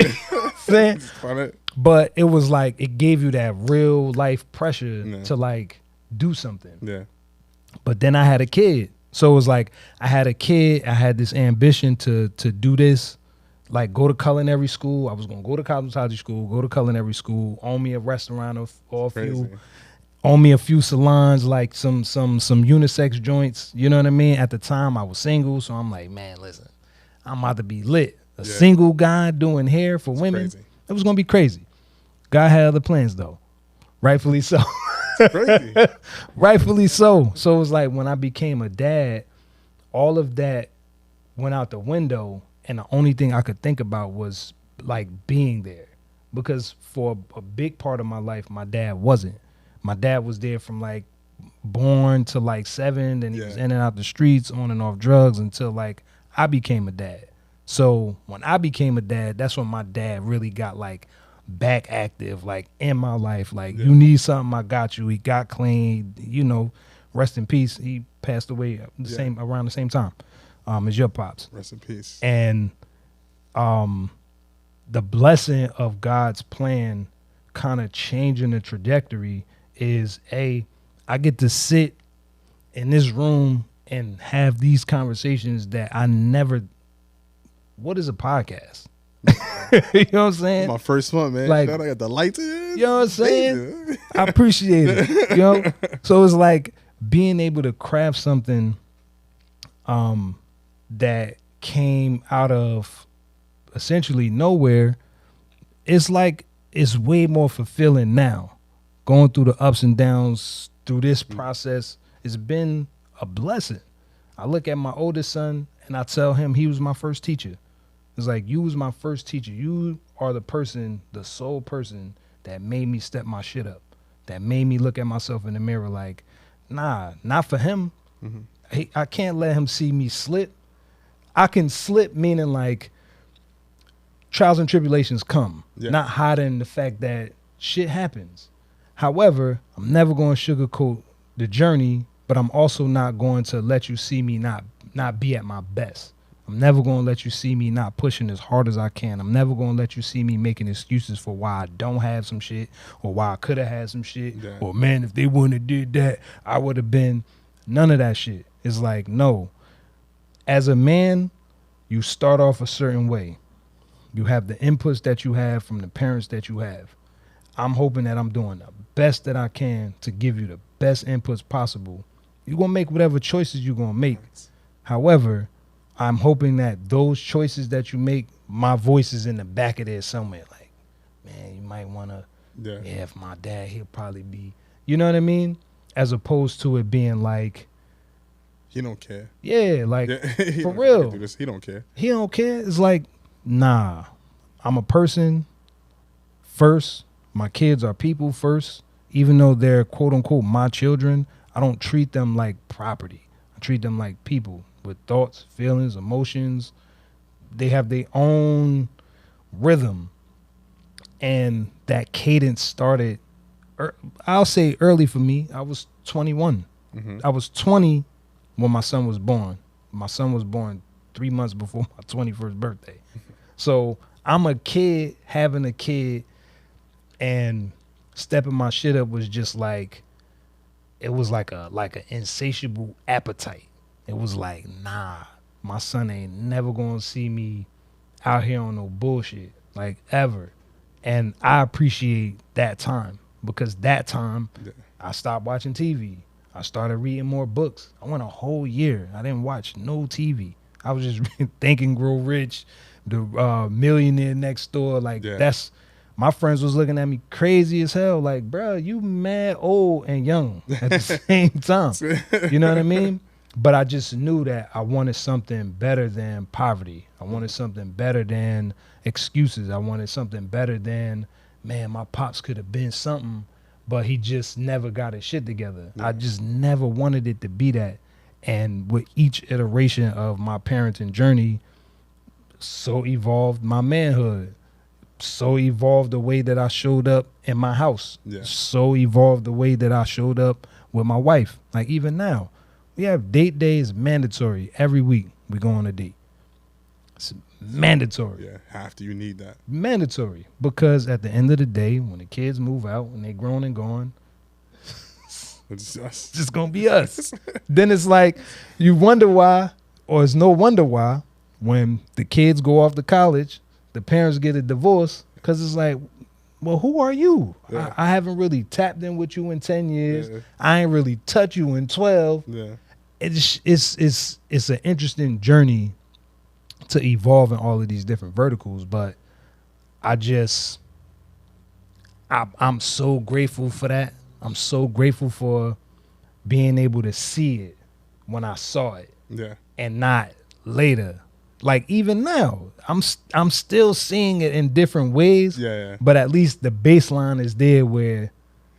But it was like, it gave you that real life pressure to like do something. Yeah. But then I had a kid. So it was like, I had a kid. I had this ambition to do this. Like go to culinary school. I was gonna go to cosmetology school, go to culinary school, own me a restaurant or a few, own me a few salons, like some unisex joints. You know what I mean? At the time I was single, so I'm like, man, listen, I'm about to be lit. A single guy doing hair for women. Crazy. It was gonna be crazy. God had other plans though. Rightfully so. Crazy. Rightfully so. So it was like when I became a dad, all of that went out the window. And the only thing I could think about was like being there, because for a big part of my life, my dad wasn't. My dad was there from like born to like 7, and he was in and out the streets, on and off drugs until like I became a dad. So when I became a dad, that's when my dad really got like back active, like in my life. Like you need something, I got you. He got clean, rest in peace. He passed away around the same time. As your pops. Rest in peace. And the blessing of God's plan kind of changing the trajectory is I get to sit in this room and have these conversations that I never. What is a podcast? You know what I'm saying? My first one, man. Like, I got the lights in. You know what I'm saying? I appreciate it. So it's like being able to craft something that came out of essentially nowhere. It's like it's way more fulfilling now. Going through the ups and downs through this process, it's been a blessing. I look at my oldest son and I tell him he was my first teacher. It's like, you was my first teacher. You are the sole person that made me step my shit up, that made me look at myself in the mirror like, nah, not for him. Mm-hmm. I can't let him see me slip. I can slip, meaning like trials and tribulations come, not hiding the fact that shit happens. However, I'm never going to sugarcoat the journey, but I'm also not going to let you see me not be at my best. I'm never going to let you see me not pushing as hard as I can. I'm never going to let you see me making excuses for why I don't have some shit, or why I could have had some shit, or man, if they wouldn't have did that, I would have been. None of that shit. It's like, no. As a man, you start off a certain way. You have the inputs that you have from the parents that you have. I'm hoping that I'm doing the best that I can to give you the best inputs possible. You're going to make whatever choices you're going to make. However, I'm hoping that those choices that you make, my voice is in the back of there somewhere. Like, man, you might want to, Yeah. if my dad, he'll probably be, you know what I mean? As opposed to it being like, He don't care. yeah, like, Yeah. for I real. can do this. He don't care. He don't care. It's like, nah, I'm a person first. My kids are people first. Even though they're quote unquote my children, I don't treat them like property. I treat them like people with thoughts, feelings, emotions. They have their own rhythm. And that cadence started, I'll say early for me. I was 21. Mm-hmm. I was 20 when my son was born. My son was born 3 months before my 21st birthday. So I'm a kid having a kid, and stepping my shit up was just like, it was like an insatiable appetite. It was like, nah, my son ain't never gonna see me out here on no bullshit, like, ever. And I appreciate that time, because that time I stopped watching TV. I started reading more books. I went a whole year. I didn't watch no TV. I was just Think and Grow Rich, the Millionaire Next Door. Like, that's, my friends was looking at me crazy as hell. Like, bro, you mad old and young at the same time. You know what I mean? But I just knew that I wanted something better than poverty. I wanted something better than excuses. I wanted something better than, man, my pops could have been something, but he just never got his shit together. I just never wanted it to be that. And with each iteration of my parenting journey, so evolved my manhood. So evolved the way that I showed up in my house. So evolved the way that I showed up with my wife. Like, even now, we have date days mandatory. Every week we go on a date. It's mandatory. Yeah, have to. You need that. Mandatory. Because at the end of the day, when the kids move out and they grown and gone, it's just gonna be us. Then it's like, you wonder why, or it's no wonder why, when the kids go off to college, the parents get a divorce, because it's like, well, who are you? I haven't really tapped in with you in 10 years. I ain't really touched you in 12. It's an interesting journey to evolve in all of these different verticals, but I'm so grateful for that. I'm so grateful for being able to see it when I saw it, and not later. Like, even now, I'm still seeing it in different ways. But at least the baseline is there where,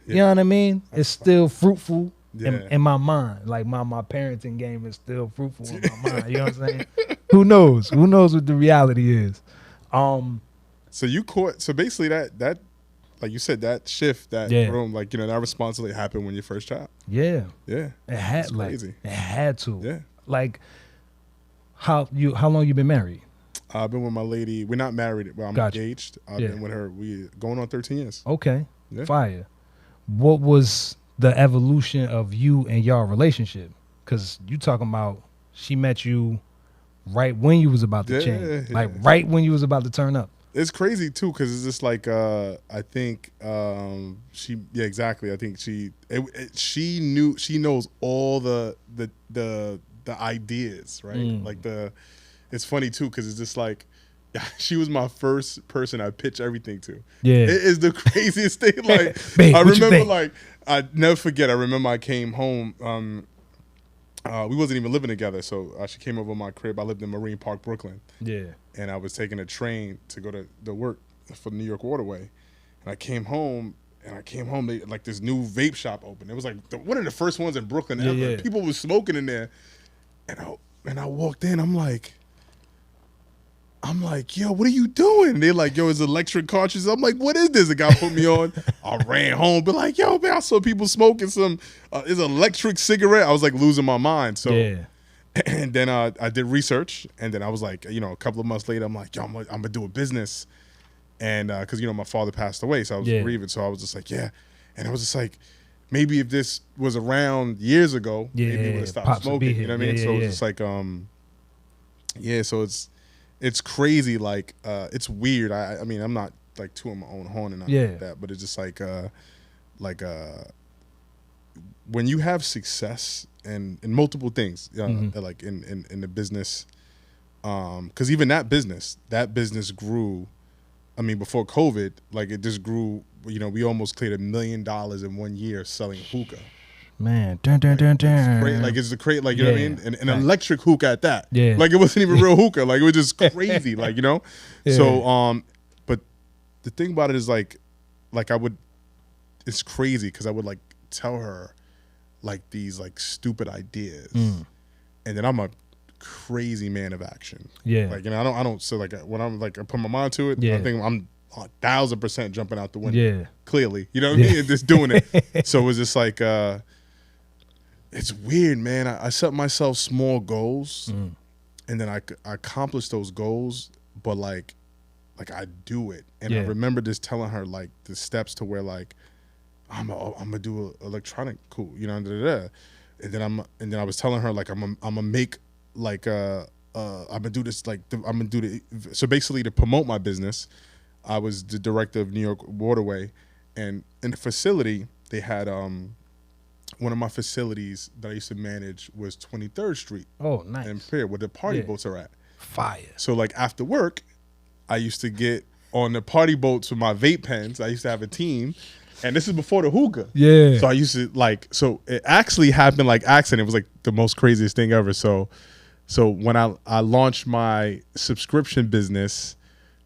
you know what I mean? It's still fruitful in my mind. Like, my parenting game is still fruitful in my mind. You know what I'm saying? Who knows? Who knows what the reality is? So you caught. So basically, that like you said, that shift, that room, like, you know, that responsibility happened when your first child. Yeah. It had, like, crazy. It had to. Yeah. Like, how long you been married? I've been with my lady. We're not married, but I'm engaged. I've been with her. We going on 13 years. Okay. Fire. What was the evolution of you and y'all relationship? Because you talking about she met you right when you was about to change. Like, right when you was about to turn up. It's crazy too, because it's just like, I think she, exactly. I think she knows all the ideas, right? Like, it's funny too, because it's just like, she was my first person I pitch everything to. It is the craziest thing. Like, Babe, I remember, like, I never forget. I remember I came home. We wasn't even living together, so she came over to my crib. I lived in Marine Park, Brooklyn. And I was taking a train to go to work for the New York Waterway. And I came home, they, like, this new vape shop opened. It was like one of the first ones in Brooklyn ever. People was smoking in there. And I walked in, I'm like, yo, what are you doing? They're like, yo, it's electric cartridges. I'm like, what is this? The guy put me on. I ran home, but like, yo, man, I saw people smoking some, it's electric cigarette. I was like losing my mind. So, and then I did research, and then I was like, you know, a couple of months later, I'm like, yo, I'm gonna do a business. And because, you know, my father passed away, so I was grieving. So I was just like, and I was just like, maybe if this was around years ago, maybe we would have stopped smoking. You know what I mean? So it's just like, so it's crazy. Like, it's weird. I mean, I'm not like tooting my own horn and nothing like that, but it's just like when you have success in multiple things, like in the business, Because even that business grew. I mean, before COVID, like it just grew. You know, we almost cleared $1 million in 1 year selling hookah. Man, dun, dun, dun, dun. Like it's the crazy, like you know what I mean, and an electric hookah at that. Yeah, like it wasn't even real hookah. Like it was just crazy. Like you know, so but the thing about it is like I would. It's crazy because I would like tell her like these like stupid ideas, and then I'm a crazy man of action. Yeah, like you know I don't so like when I'm like I put my mind to it. I think I'm 1,000% jumping out the window. Yeah, clearly, you know what I mean. Just doing it. So it was just like it's weird, man. I set myself small goals, and then I accomplish those goals, but like I do it, and I remember just telling her like the steps to where like. I'm gonna do a electronic cool, you know, and then I was telling her like I'm gonna make like I'm gonna do this like I'm gonna do the so basically to promote my business, I was the director of New York Waterway, and in the facility they had one of my facilities that I used to manage was 23rd Street. Oh, nice. In Pier, where the party boats are at. Fire. So like after work, I used to get on the party boats with my vape pens. I used to have a team. And this is before the hookah. Yeah. So I used to like, so it actually happened like accident. It was like the most craziest thing ever. So when I launched my subscription business,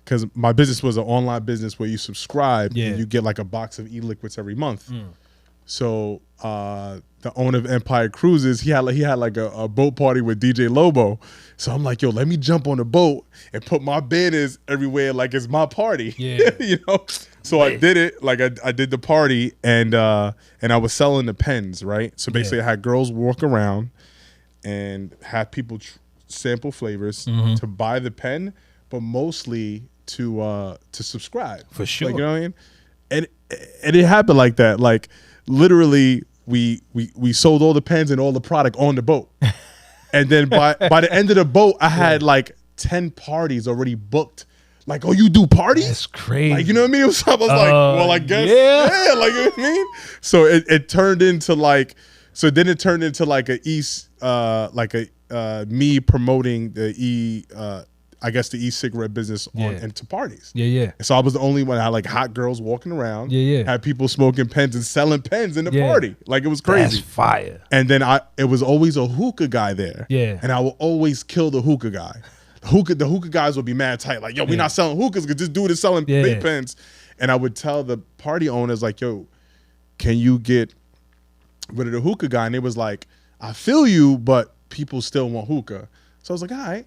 because my business was an online business where you subscribe and you get like a box of e-liquids every month. So the owner of Empire Cruises, he had like a boat party with DJ Lobo. So I'm like, yo, let me jump on the boat and put my banners everywhere like it's my party. Yeah. You know? So I did it, like I did the party, and I was selling the pens, right? So basically I had girls walk around and have people sample flavors to buy the pen, but mostly to subscribe. For sure. Like, you know what I mean? And it happened like that. Like literally we sold all the pens and all the product on the boat. And then by the end of the boat, I had like 10 parties already booked. Like, oh, you do parties? That's crazy. Like, you know what I mean? I was like, well, I guess, yeah, like, you know what I mean? So it turned into like, so then it turned into like me promoting the I guess the e-cigarette business into parties. Yeah, yeah. And so I was the only one that had like hot girls walking around. Yeah, yeah. Had people smoking pens and selling pens in the party. Like it was crazy. That's fire. And then it was always a hookah guy there. Yeah. And I will always kill the hookah guy. The hookah guys would be mad tight. Like, yo, we're not selling hookahs because this dude is selling vape pens. And I would tell the party owners like, yo, can you get rid of the hookah guy? And it was like, I feel you, but people still want hookah. So I was like, all right.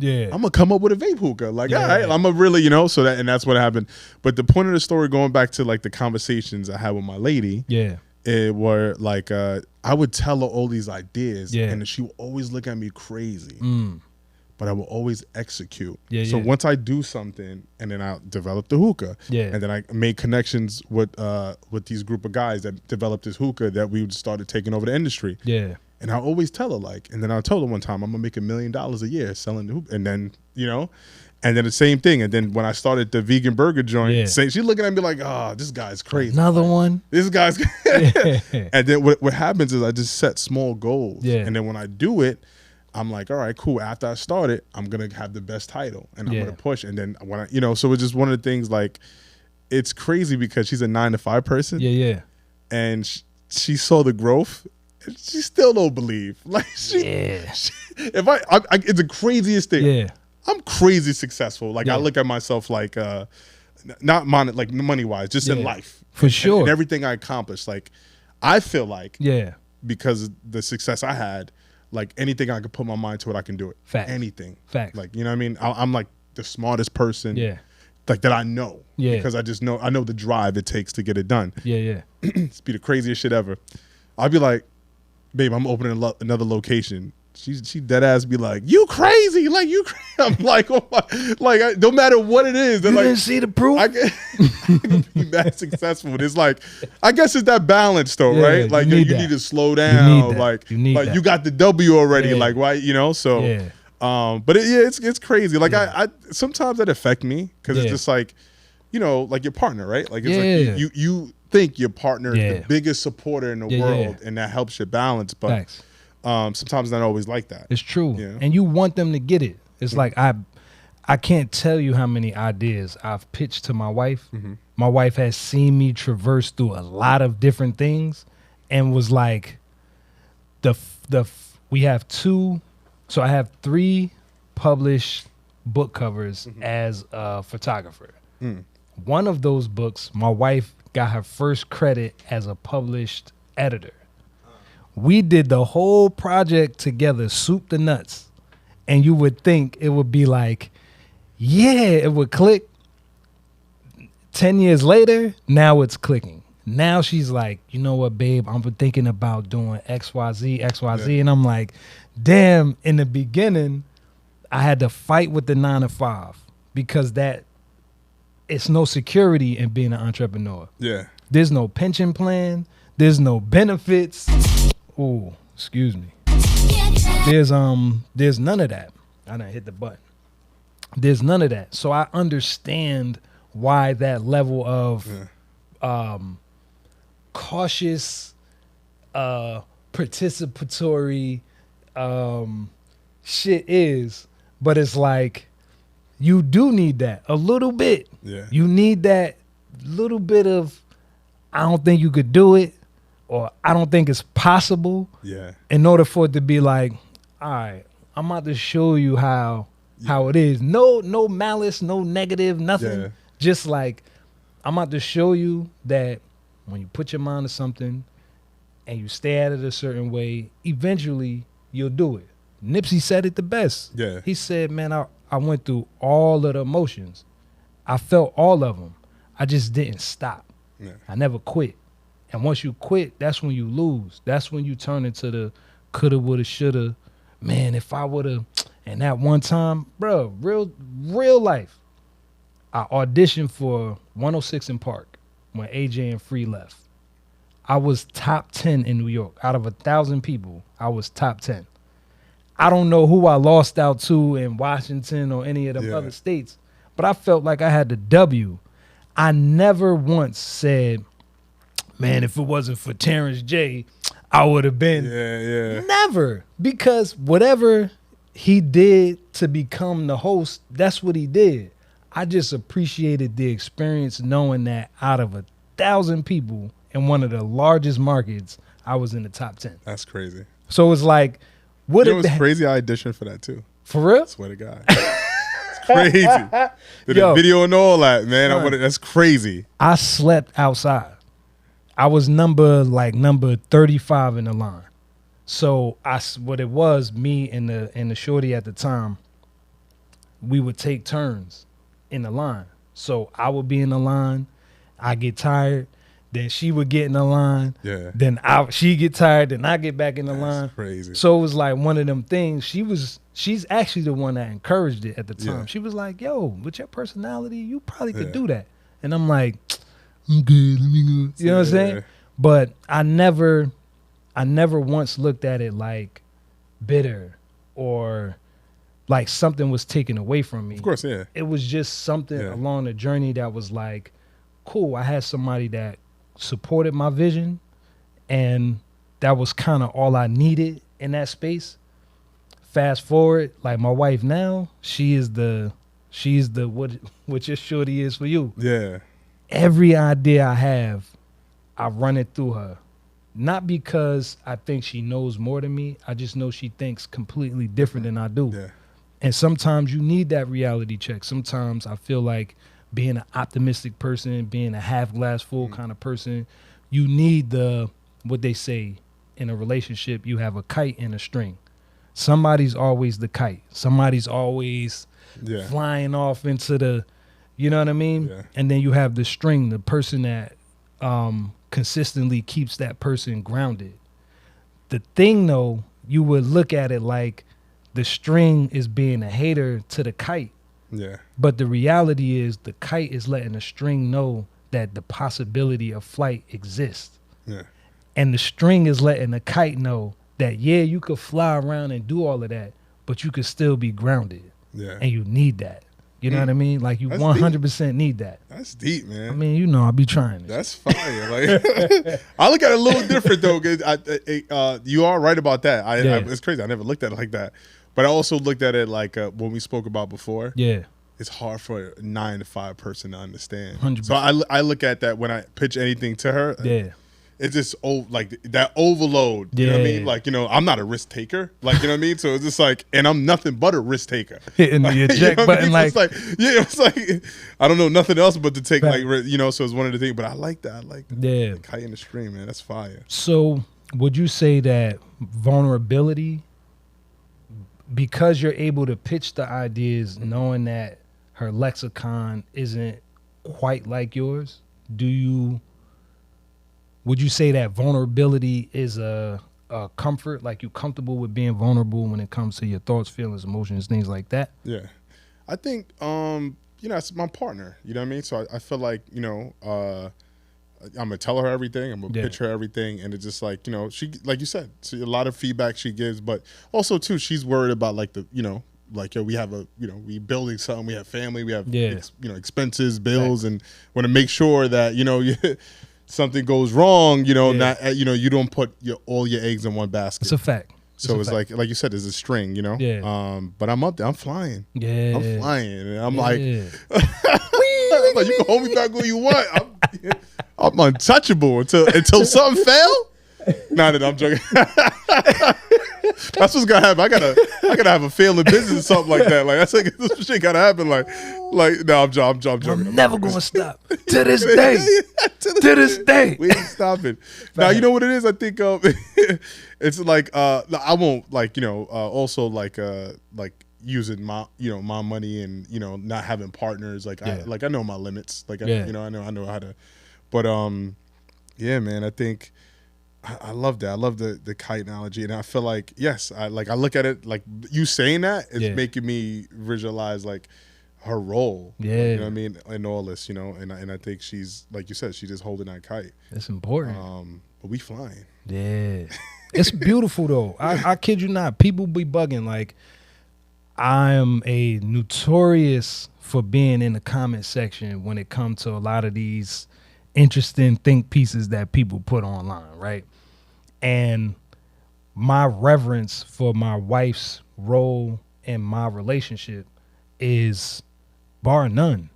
Yeah, I'm gonna come up with a vape hookah. Like, all right, I'm gonna really, you know, so and that's what happened. But the point of the story, going back to like the conversations I had with my lady, it were like I would tell her all these ideas, and she would always look at me crazy, but I will always execute. So once I do something, and then I'll develop the hookah, and then I made connections with these group of guys that developed this hookah that we started taking over the industry. Yeah. And I always tell her like, and then I told her one time, I'm gonna make $1 million a year selling the hookah. And then, you know, and then the same thing. And then when I started the vegan burger joint, she's looking at me like, oh, this guy's crazy. Another one. This guy's And then what happens is I just set small goals. And then when I do it, I'm like, all right, cool. After I start it, I'm gonna have the best title and I'm gonna push. And then when I, you know, so it's just one of the things like, it's crazy because she's a 9-to-5 person. Yeah, yeah. And she saw the growth. She still don't believe. Like it's the craziest thing. Yeah, I'm crazy successful. Like I look at myself like not money wise, just in life for sure. And everything I accomplished. Like I feel like because of the success I had, like anything I could put my mind to it, I can do it. Fact. Anything. Fact. Like you know what I mean. I'm like the smartest person. Yeah. Like that I know. Yeah. Because I know the drive it takes to get it done. Yeah, yeah. It's be the craziest shit ever. I'll be like, babe, I'm opening another location. She dead ass be like, you crazy? Like you crazy? I'm like, oh my, like no matter what it is. You like, didn't see the proof. I can be that successful. But it's like, I guess it's that balance though, right? Like you need to slow down. Like you got the W already. Like why, you know? So, but it's crazy. Like I sometimes that affect me because it's just like, you know, like your partner, right? Like it's like you think your partner is the biggest supporter in the world and that helps your balance, but sometimes not always like that. It's true. And you want them to get it. It's like I can't tell you how many ideas I've pitched to my wife. My wife has seen me traverse through a lot of different things and was like, we have I have 3 published book covers as a photographer. One of those books, my wife got her first credit as a published editor. We did the whole project together, soup to nuts. And you would think it would be like, yeah, it would click. 10 years later, now it's clicking. Now she's like, you know what, babe, I'm thinking about doing XYZ. Yeah. And I'm like, damn, in the beginning, I had to fight with the 9 to 5 because it's no security in being an entrepreneur. Yeah. There's no pension plan. There's no benefits. Oh, excuse me. There's none of that. I didn't hit the button. There's none of that. So I understand why that level of cautious, participatory shit is. But it's like you do need that a little bit. Yeah. You need that little bit of I don't think you could do it, or I don't think it's possible. Yeah. In order for it to be like, all right, I'm about to show you how it is. No malice, no negative, nothing. Yeah. Just like I'm about to show you that when you put your mind to something and you stay at it a certain way, eventually you'll do it. Nipsey said it the best. Yeah. He said, man, I went through all of the emotions. I felt all of them. I just didn't stop. Yeah. I never quit. And once you quit, that's when you lose. That's when you turn into the coulda, woulda, shoulda. Man, if I woulda. And that one time, bro, real life, I auditioned for 106 in Park when AJ and Free left. I was top 10 in New York. Out of 1,000 people, I was top 10. I don't know who I lost out to in Washington or any of them other states, but I felt like I had the W. I never once said, man, if it wasn't for Terrence J, I would have been. Yeah. Never. Because whatever he did to become the host, that's what he did. I just appreciated the experience knowing that out of 1,000 people in one of the largest markets, I was in the top 10. That's crazy. So it's like, it was crazy. I auditioned for that too. For real? I swear to God. It's crazy. Did a video and all that, man. That's crazy. I slept outside. I was number 35 in the line. So what it was, me and the shorty at the time, we would take turns in the line. So I would be in the line, I get tired, then she would get in the line, then she get tired, then I get back in the line. Crazy. So it was like one of them things. She's actually the one that encouraged it at the time. She was like, yo, with your personality, you probably could do that. And I'm like, I'm good, let me go. You know what I'm saying? But I never once looked at it like bitter or like something was taken away from me. Of course, yeah. It was just something along the journey that was like, cool, I had somebody that supported my vision, and that was kind of all I needed in that space. Fast forward, like my wife now, she's the what your shorty is for you. Yeah. Every idea I have, I run it through her. Not because I think she knows more than me. I just know she thinks completely different than I do. Yeah. And sometimes you need that reality check. Sometimes I feel like being an optimistic person, being a half glass full kind of person, you need what they say in a relationship, you have a kite and a string. Somebody's always the kite. Somebody's always flying off into the, you know what I mean? Yeah. And then you have the string, the person that consistently keeps that person grounded. The thing though, you would look at it like the string is being a hater to the kite. Yeah. But the reality is the kite is letting the string know that the possibility of flight exists. Yeah. And the string is letting the kite know that, you could fly around and do all of that, but you could still be grounded. Yeah. And you need that. You know what I mean? Like you 100% need that. That's deep, man. I mean, I'll be trying this. That's fire. Like I look at it a little different though. 'Cause you are right about that. It's crazy. I never looked at it like that. But I also looked at it like when we spoke about before. Yeah. It's hard for a 9-to-5 person to understand. 100%. So I look at that when I pitch anything to her. Yeah. It's just like that overload. You know what I mean? Like, I'm not a risk taker. Like, you know what I mean? So it's just like, and I'm nothing but a risk taker. Hitting the eject button, like, it's like, I don't know nothing else but to take, right. like, so it's one of the things. But I like that. I like yeah. the kite in the stream, man. That's fire. So would you say that vulnerability, because you're able to pitch the ideas knowing that her lexicon isn't quite like yours, would you say that vulnerability is a comfort? Like, you comfortable with being vulnerable when it comes to your thoughts, feelings, emotions, things like that? Yeah. I think, it's my partner. You know what I mean? So I feel like, I'm going to tell her everything. I'm going to pitch her everything. And it's just like, she, like you said, a lot of feedback she gives. But also, too, she's worried about, like, we have we building something, we have family, we have, expenses, bills, and want to make sure that, something goes wrong, not, you don't put all your eggs in one basket. It's a fact. So it's like you said, there's a string, Yeah. But I'm up there, I'm flying. Yeah. I'm flying. And I'm like, I'm like, you can hold me back when you want. I'm untouchable until something fell. Nah, I'm joking. That's what's gonna happen. I gotta have a failing business or something like that. Like, that's like, this shit gotta happen. Like no, I'm joking. I'm never gonna stop to this day. To this day, we ain't stopping. Now, you know what it is. I think it's like I won't also like using my my money and not having partners. Like I know my limits. Like I know how to. But yeah, man. I think. I love that. I love the kite analogy, and I feel like I look at it like you saying that is making me visualize like her role. Yeah, like, you know what I mean, in all this, and I think she's, like you said, she's just holding that kite. It's important. But we flying. Yeah, it's beautiful though. I kid you not. People be bugging. Like, I am a notorious for being in the comment section when it comes to a lot of these interesting think pieces that people put online, right? And my reverence for my wife's role in my relationship is bar none,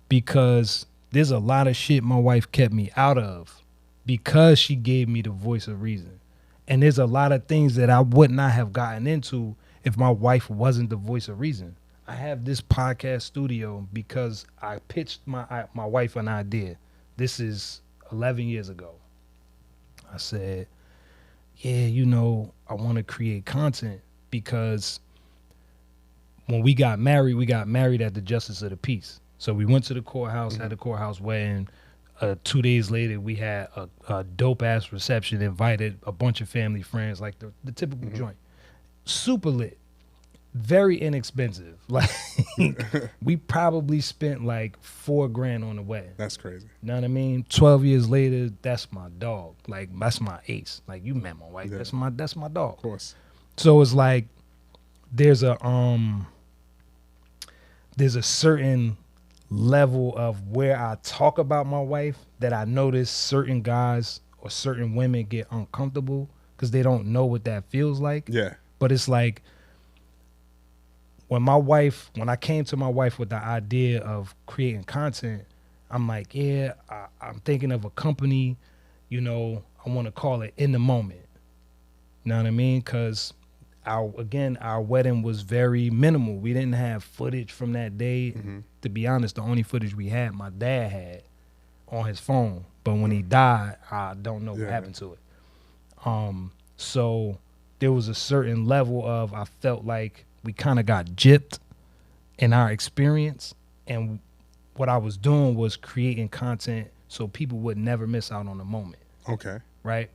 because there's a lot of shit my wife kept me out of because she gave me the voice of reason. And there's a lot of things that I would not have gotten into if my wife wasn't the voice of reason. I have this podcast studio because I pitched my wife an idea. This is 11 years ago. I said, I want to create content because when we got married at the Justice of the Peace. So we went to the courthouse, had the courthouse wedding. 2 days later, we had a dope-ass reception, invited a bunch of family friends, like the typical joint. Super lit. Very inexpensive. Like, we probably spent like $4,000 on the wedding. That's crazy. You know what I mean? 12 years later, that's my dog. Like, that's my ace. Like, you met my wife. Yeah. That's my dog. Of course. So it's like there's a certain level of where I talk about my wife that I notice certain guys or certain women get uncomfortable because they don't know what that feels like. Yeah. But it's like, when I came to my wife with the idea of creating content, I'm like, I'm thinking of a company, I want to call it In the Moment. You know what I mean? Because our wedding was very minimal. We didn't have footage from that day. Mm-hmm. To be honest, the only footage we had, my dad had on his phone. But when he died, I don't know what happened to it. So there was a certain level of, I felt like we kind of got gypped in our experience, and what I was doing was creating content so people would never miss out on the moment. Okay. Right?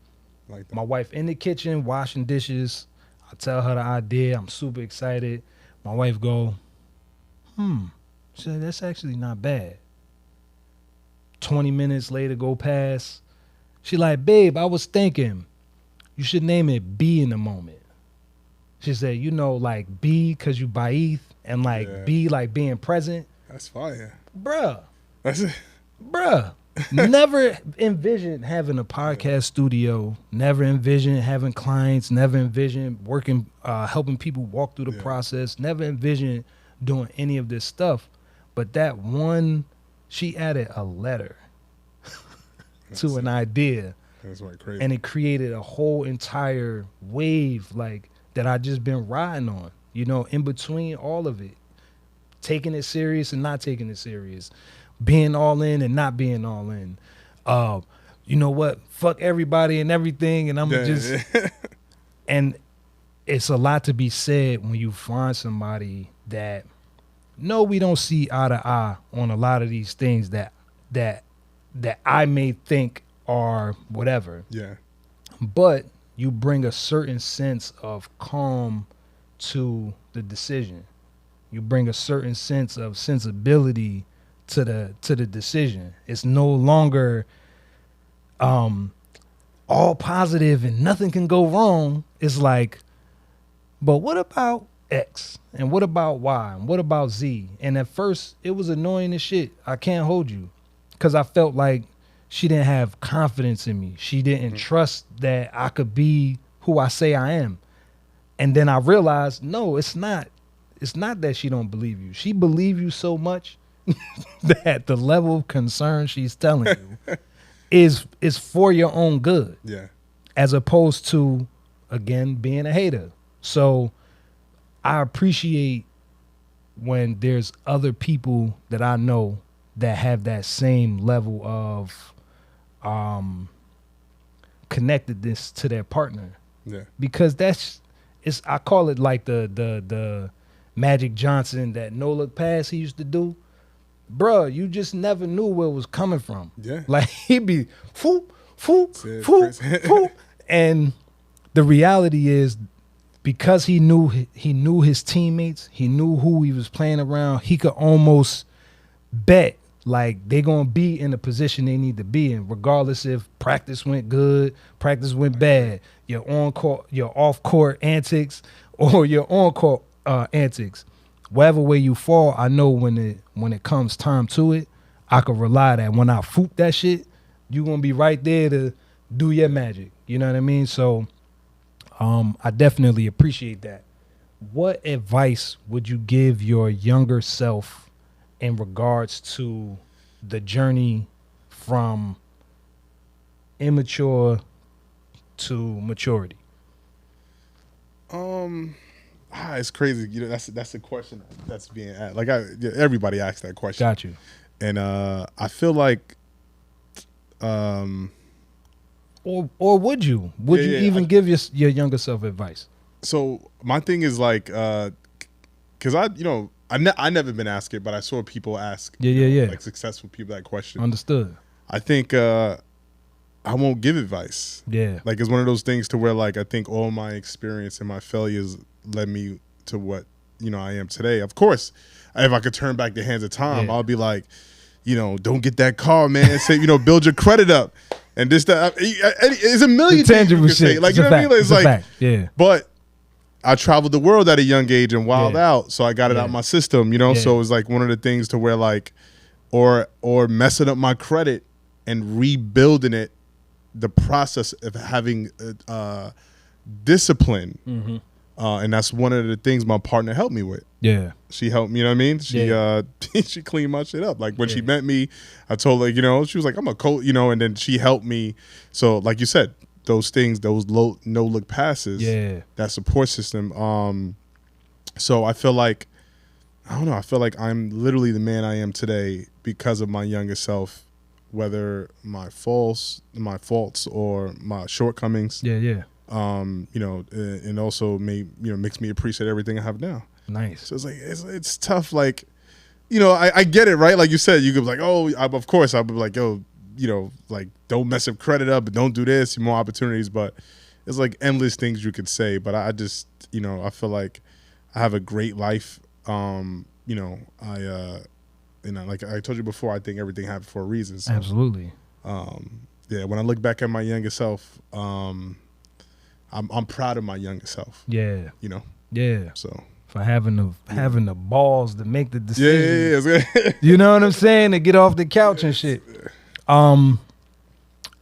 Like that. My wife in the kitchen washing dishes. I tell her the idea. I'm super excited. My wife go, she said, that's actually not bad. 20 minutes later go past. She like, babe, I was thinking you should name it Be in the Moment. She said, like be because you ba'ith, and like be like being present. That's fire. Bruh. That's it. Bruh. Never envisioned having a podcast studio. Never envisioned having clients. Never envisioned working, helping people walk through the process. Never envisioned doing any of this stuff. But that one, she added a letter to an idea. That's like crazy. And it created a whole entire wave like that I just been riding on, you know, in between all of it. Taking it serious and not taking it serious. Being all in and not being all in. You know what? Fuck everybody and everything, and I'm just and it's a lot to be said when you find somebody that no, we don't see eye to eye on a lot of these things that I may think are whatever. Yeah. But you bring a certain sense of calm to the decision. You bring a certain sense of sensibility to the decision. It's no longer all positive and nothing can go wrong. It's like, but what about X? And what about Y? And what about Z? And at first, it was annoying as shit. I can't hold you. Because I felt like she didn't have confidence in me. She didn't trust that I could be who I say I am. And then I realized, no, it's not. It's not that she don't believe you. She believe you so much that the level of concern she's telling you is for your own good. Yeah. As opposed to, again, being a hater. So I appreciate when there's other people that I know that have that same level of connectedness to their partner. Yeah. Because I call it like the Magic Johnson, that no look pass he used to do. Bruh, you just never knew where it was coming from. Yeah. Like he'd be foop, foop, foop, foop. And the reality is, because he knew his teammates, he knew who he was playing around, he could almost bet like they're gonna be in the position they need to be in, regardless if practice went good, practice went bad, your off court antics, or your on court antics. Whatever way you fall, I know when it comes time to it, I can rely that when I foop that shit, you gonna be right there to do your magic. You know what I mean? So I definitely appreciate that. What advice would you give your younger self in regards to the journey from immature to maturity? It's crazy. You know, that's a question that's being asked. Like everybody asks that question. Got you. And I feel like, or would you? Would you even give your younger self advice? So my thing is like, because I never been asked it, but I saw people ask. Yeah. Like successful people that question. Understood. I think I won't give advice. Yeah. Like it's one of those things to where like I think all my experience and my failures led me to what I am today. Of course, if I could turn back the hands of time, I'll be like, don't get that car, man. Say, build your credit up, and this that. It's a million things you can say. Like, you know what I mean? It's like, yeah. But I traveled the world at a young age and wilded out, so I got it out my system. So it was like one of the things to where like, or messing up my credit and rebuilding it. The process of having discipline. Mm-hmm. And that's one of the things my partner helped me with. Yeah. She helped me, you know what I mean? She she cleaned my shit up. Like when she met me, I told her, she was like, I'm a coach, and then she helped me. So like you said, those things, those no look passes, that support system. So I feel like, I feel like I'm literally the man I am today because of my younger self, whether my faults or my shortcomings. Yeah. And also makes me appreciate everything I have now. Nice. So it's like it's tough. Like, I get it, right? Like you said, you could be like, of course, I would be like, like don't mess up credit up, but don't do this. More opportunities, but it's like endless things you could say. But I just, I feel like I have a great life. Like I told you before, I think everything happened for a reason. So, absolutely. When I look back at my younger self, I'm proud of my younger self. Yeah. Yeah. So for having the balls to make the decision. Yeah. You know what I'm saying? To get off the couch and shit.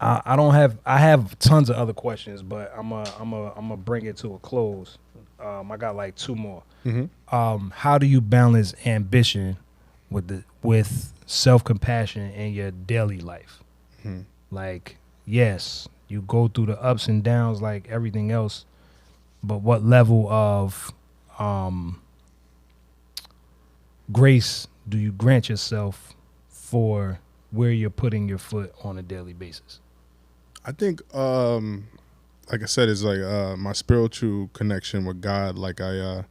I don't have. I have tons of other questions, but I'm a bring it to a close. I got like two more. How do you balance ambition with self-compassion in your daily life? Like, yes, you go through the ups and downs like everything else, but what level of grace do you grant yourself for where you're putting your foot on a daily basis? I think, like I said, it's like my spiritual connection with God. Like I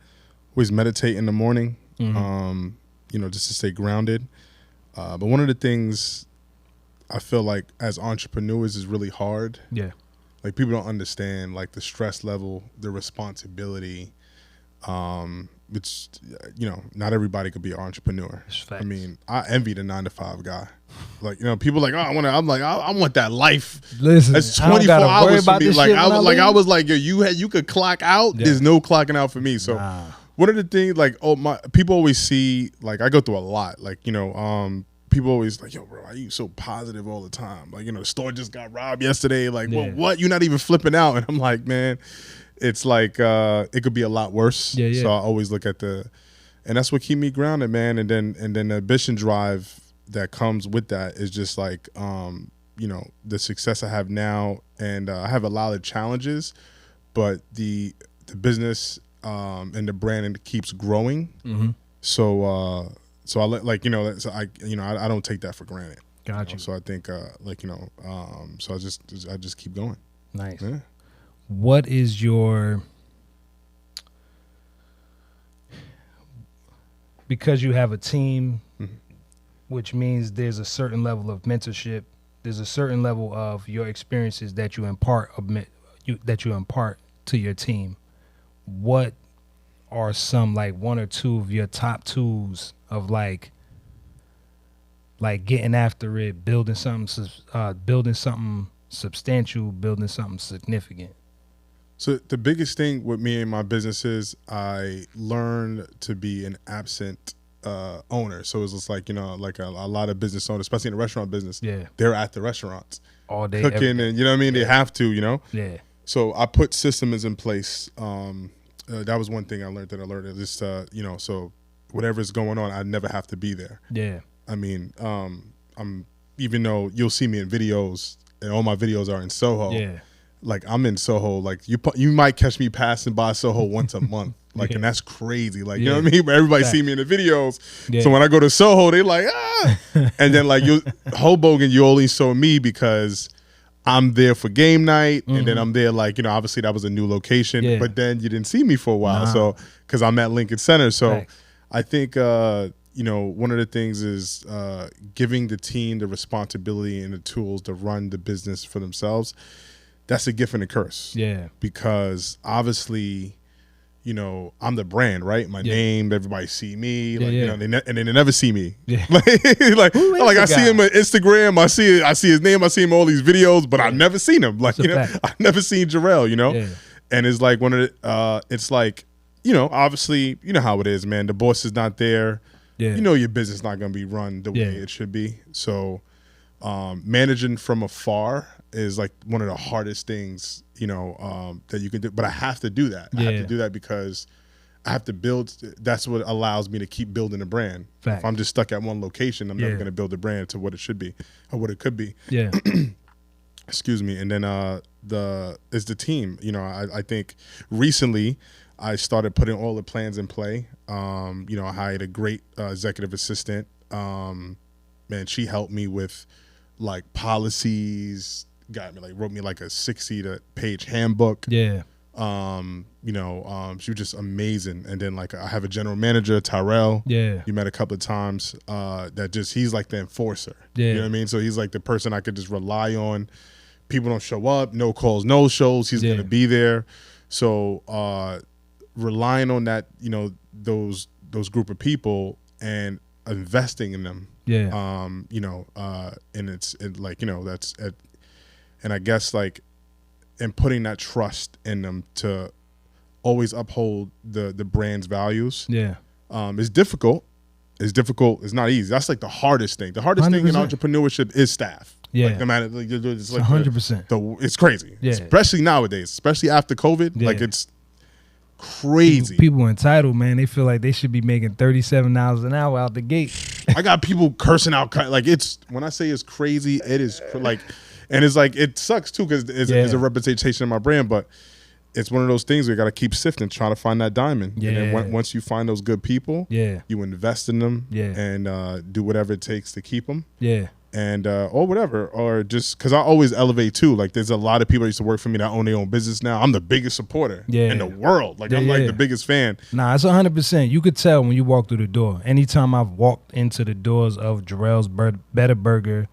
always meditate in the morning, just to stay grounded. But one of the things I feel like as entrepreneurs is really hard. Yeah. Like people don't understand like the stress level, the responsibility. Which not everybody could be an entrepreneur. I mean, I envy the 9-to-5 guy. Like, people like, oh, I want that life. Listen, that's 24 hours for me. Like I was like, yo, you could clock out. Yeah. There's no clocking out for me. So one of the things, like, people always see, like, I go through a lot. Like, people always like, yo, bro, why are you so positive all the time? Like, the store just got robbed yesterday. Like, well, what? You're not even flipping out. And I'm like, man, it's like it could be a lot worse. Yeah. So I always look at and that's what keep me grounded, man. And then the ambition drive that comes with that is just like the success I have now, and I have a lot of challenges, but the business and the brand keeps growing. So I I don't take that for granted. Gotcha. So I think so I just keep going. Nice. Yeah. What is your, because you have a team, which means there's a certain level of mentorship, there's a certain level of your experiences that you impart to your team. What are some, like, one or two of your top tools of like getting after it, building something substantial, building something significant? So the biggest thing with me and my business is I learned to be an absent owner. So it's just like, like a lot of business owners, especially in the restaurant business, they're at the restaurants all day cooking, and they have to, Yeah. So I put systems in place. That was one thing I learned. Just so whatever's going on, I never have to be there. Yeah. I mean, I'm, even though you'll see me in videos, and all my videos are in Soho. Yeah. Like I'm in Soho, like you might catch me passing by Soho once a month, like, and that's crazy. Like, you know what I mean? But everybody see me in the videos. Yeah. So when I go to Soho, they like, and then like Hoboken, you only saw me because I'm there for game night, and then I'm there like, obviously that was a new location, but then you didn't see me for a while. So, cause I'm at Lincoln Center. So I think, one of the things is giving the team the responsibility and the tools to run the business for themselves. That's a gift and a curse. Yeah. Because obviously, I'm the brand, right? My name, everybody see me, like, and they never see me. Yeah. like I see him on Instagram, I see his name, I see him in all these videos, but I've never seen him. Like, I've never seen Jerrell, Yeah. And it's like one of the, it's like, obviously, how it is, man. The boss is not there. Yeah. Your business is not going to be run the way it should be. So managing from afar is like one of the hardest things, that you can do. But I have to do that. I have to do that because I have to build. That's what allows me to keep building a brand. Fact. If I'm just stuck at one location, I'm never going to build a brand to what it should be or what it could be. Yeah. Excuse me. And then is the team. I think recently I started putting all the plans in play. I hired a great executive assistant. Man, she helped me with like policies. Wrote me like a 60-page handbook. Yeah. She was just amazing. And then like I have a general manager, Tyrell. Yeah. You met a couple of times. He's like the enforcer. Yeah. You know what I mean? So he's like the person I could just rely on. People don't show up, no calls, no shows. He's gonna be there. So relying on that, those group of people and investing in them. Yeah. And I guess like, and putting that trust in them to always uphold the brand's values. Yeah. It's difficult. It's difficult. It's not easy. That's like the hardest thing. The hardest 100%. Thing in entrepreneurship is staff. Yeah. Like, no matter, like, it's like 100%. It's crazy. Yeah. Especially nowadays, especially after COVID. Yeah. Like, it's crazy. People entitled, man. They feel like they should be making $37 an hour out the gate. I got people cursing out. Like, it's, when I say it's crazy, it is like, and it's like, it sucks too because it's a representation of my brand, but it's one of those things where you got to keep sifting, trying to find that diamond. Yeah. And then once you find those good people, you invest in them and do whatever it takes to keep them. Yeah. And or whatever, or just because I always elevate too. Like, there's a lot of people that used to work for me that own their own business now. I'm the biggest supporter in the world. Like, I'm like the biggest fan. Nah, it's 100%. You could tell when you walk through the door. Anytime I've walked into the doors of Jerrell's Better Burger,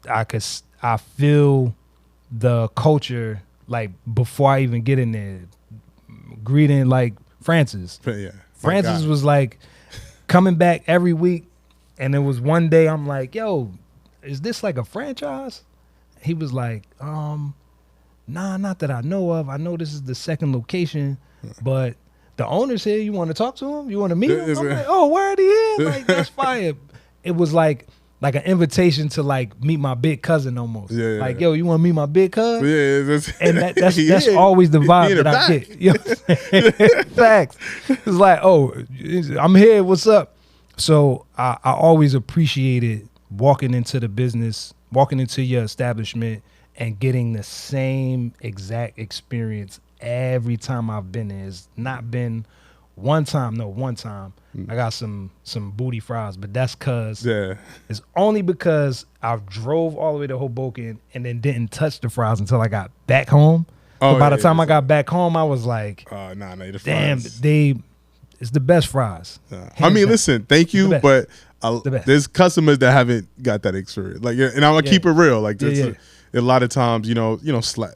I feel the culture, like, before I even get in there. Greeting, like, Francis. Yeah. Francis was like coming back every week, and it was one day I'm like, yo, is this like a franchise? He was like, nah, not that I know of. I know this is the second location, but the owner's here. You want to talk to him? You want to meet him? I'm like, oh, where are he here? Like, that's fire. It was like an invitation to, like, meet my big cousin almost. Yeah, like, yo, you want to meet my big cousin? Yeah, and that's always the vibe that I get. You know what I'm saying? Facts. It's like, oh, I'm here. What's up? So I always appreciated walking into the business, walking into your establishment, and getting the same exact experience every time I've been there. It's not been one time. I got some booty fries, but that's because it's only because I drove all the way to Hoboken and then didn't touch the fries until I got back home. So by the time I got back home, I was like, damn, it's the best fries. I mean, listen, thank you, but there's customers that haven't got that experience. Like, and I'm gonna keep it real. Like, a lot of times,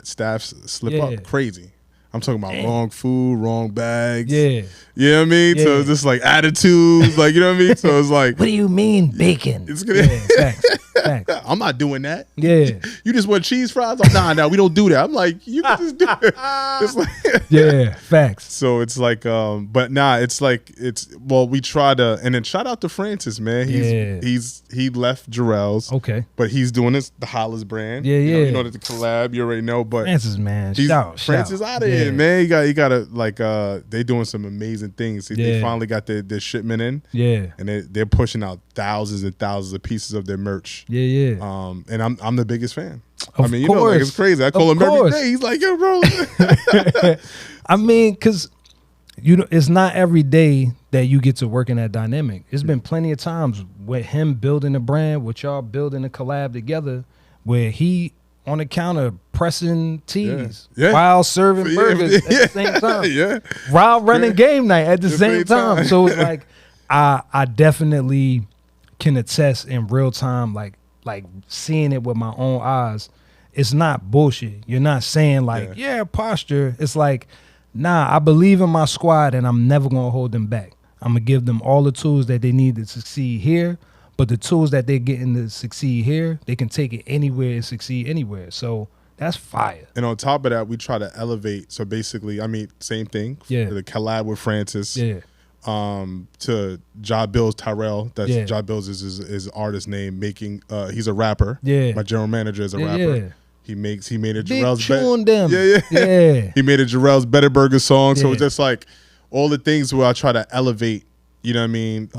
staffs slip up crazy. I'm talking about wrong food, wrong bags. Yeah. You know what I mean? So it's just like attitudes, like, you know what I mean? So it's like, what do you mean bacon? It's gonna facts. I'm not doing that. Yeah. You just want cheese fries? Like, nah, we don't do that. I'm like, you can just do it. It's like facts. So it's like, but it's like, we try to, and then shout out to Francis, man. He left Jerrell's. Okay. But he's doing the Hollis brand. You know that the collab, you already know, but Francis, man. Francis out of here, man. He got to, like, they doing some amazing things. They finally got their shipment in. Yeah. And they're pushing out thousands and thousands of pieces of their merch. And I'm the biggest fan. Of course. Like, it's crazy. I call him every day. He's like, yo, bro. I mean, because it's not every day that you get to work in that dynamic. It's been plenty of times with him building a brand, with y'all building a collab together, where he on the counter pressing teas while serving burgers at the same time. While running game night at the same time. So it's like, I definitely can attest in real time, like seeing it with my own eyes. It's not bullshit. You're not saying like, posture. It's like, nah, I believe in my squad and I'm never going to hold them back. I'm going to give them all the tools that they need to succeed here, but the tools that they're getting to succeed here, they can take it anywhere and succeed anywhere. So that's fire. And on top of that, we try to elevate. So basically, I mean, same thing. The collab with Francis. To Ja Bills Tyrell. That's Ja Bills is his artist name. He's a rapper. My general manager is a rapper. He made a Jerrell's He made a Jerrell's Better Burger song. So it's just like all the things where I try to elevate. You know what I mean?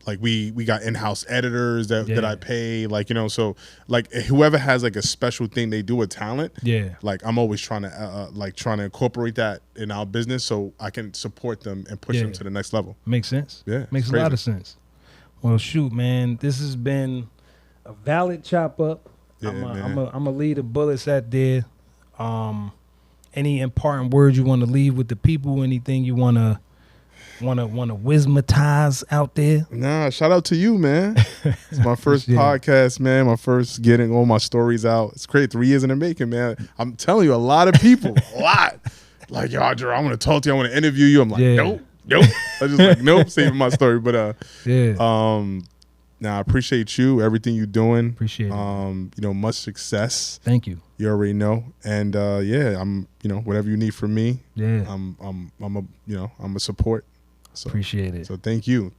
Like we got in-house editors that I pay. Like, so like whoever has like a special thing they do with talent. Like I'm always trying to incorporate that in our business so I can support them and push them to the next level. Makes sense. Makes crazy. A lot of sense. Well, shoot, man, this has been a valid chop up. I'm gonna leave the bullets at there. Any important words you want to leave with the people? Anything you want to wismatize out there? Nah, shout out to you, man. It's my first podcast, man. My first getting all my stories out. It's great. 3 years in the making, man. I'm telling you, a lot of people, like, yo, Jerrell, I want to talk to you. I want to interview you. I'm like, nope. I just like, nope, saving my story. But I appreciate you, everything you're doing. Appreciate it. Much success. Thank you. You already know. And I'm, whatever you need from me. I'm a support. So, Appreciate it. So thank you.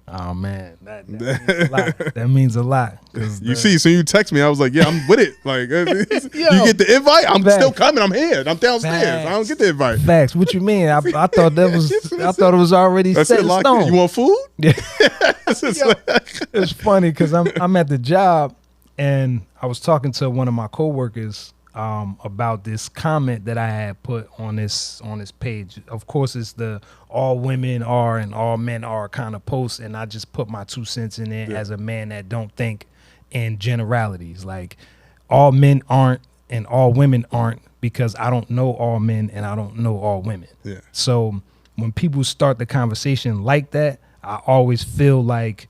Oh man, that means a lot. That means a lot. You see, so you text me, I was like, yeah, I'm with it. Like, you get the invite, I'm still coming. I'm here. I'm downstairs. Facts. I don't get the invite. Facts. What you mean? I thought that was. I thought it was already set in stone. You want food? Yeah. It's funny because I'm at the job and I was talking to one of my coworkers about this comment that I had put on this page. Of course, it's the all women are and all men are kind of post, and I just put my 2 cents in it as a man that don't think in generalities. Like all men aren't and all women aren't, because I don't know all men and I don't know all women. Yeah. So when people start the conversation like that, I always feel like,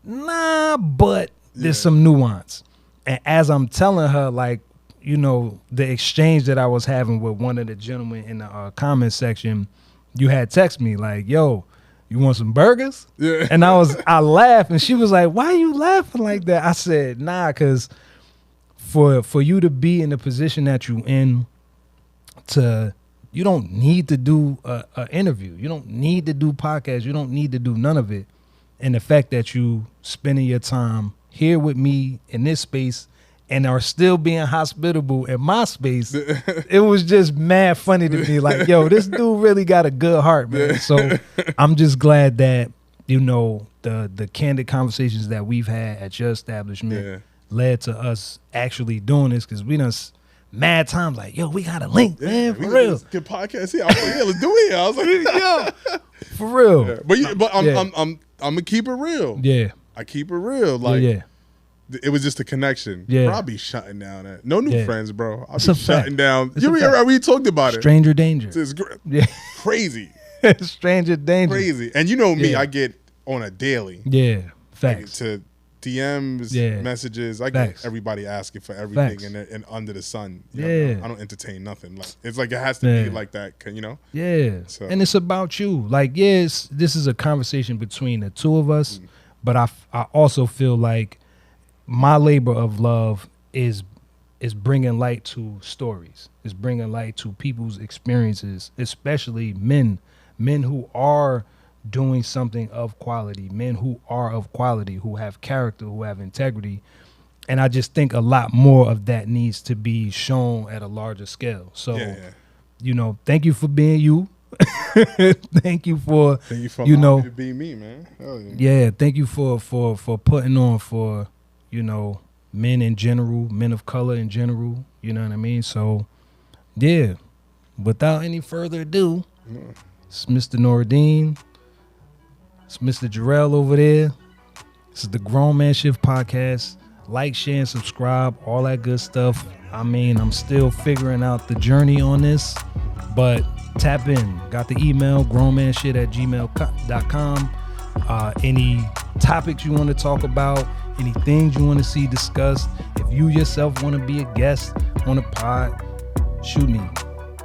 nah, but there's some nuance. And as I'm telling her, like, you know, the exchange that I was having with one of the gentlemen in the comment section, you had text me like, yo, you want some burgers? Yeah. And I laughed, and she was like, why are you laughing like that? I said, nah, because for you to be in the position that you in, you don't need to do an interview. You don't need to do podcasts. You don't need to do none of it. And the fact that you spending your time here with me in this space and are still being hospitable in my space, it was just mad funny to me. Like, yo, this dude really got a good heart, man. So I'm just glad that, you know, the candid conversations that we've had at your establishment led to us actually doing this, because we done mad times like, yo, we got a link, man, for real. Good podcast here. I was like, yeah, let's do it. I was like, yo, for real. Yeah. But I'm gonna keep it real. Yeah, I keep it real. Like, it was just a connection. Yeah, bro, I'll be shutting down that. No new friends, bro. I'll it's be shutting down. We talked about it. Stranger danger. It's crazy. Stranger danger. Crazy. And you know me, I get on a daily. Yeah, facts. To DMs, messages. I get everybody asking for everything and under the sun. You know, I don't entertain nothing. Like, it's like it has to be like that, you know? Yeah. So. And it's about you. Like, yes, this is a conversation between the two of us, but I also feel like my labor of love is bringing light to stories. It's bringing light to people's experiences, especially men who are doing something of quality, men who are of quality, who have character, who have integrity. And I just think a lot more of that needs to be shown at a larger scale. So, you know, thank you for being you. Thank you for you know, to be me, man. Yeah, thank you for putting on for, you know, men in general, men of color in general. You know what I mean? So, yeah, without any further ado, it's Mr. Noureddin. It's Mr. Jerrell over there. This is the Grown Man Shift Podcast. Like, share, and subscribe, all that good stuff. I mean, I'm still figuring out the journey on this, but tap in. Got the email, grownmanshit@gmail.com. Any topics you want to talk about, any things you want to see discussed. If you yourself want to be a guest on a pod, shoot me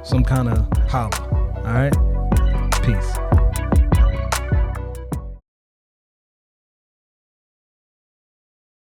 some kind of holler. All right? Peace.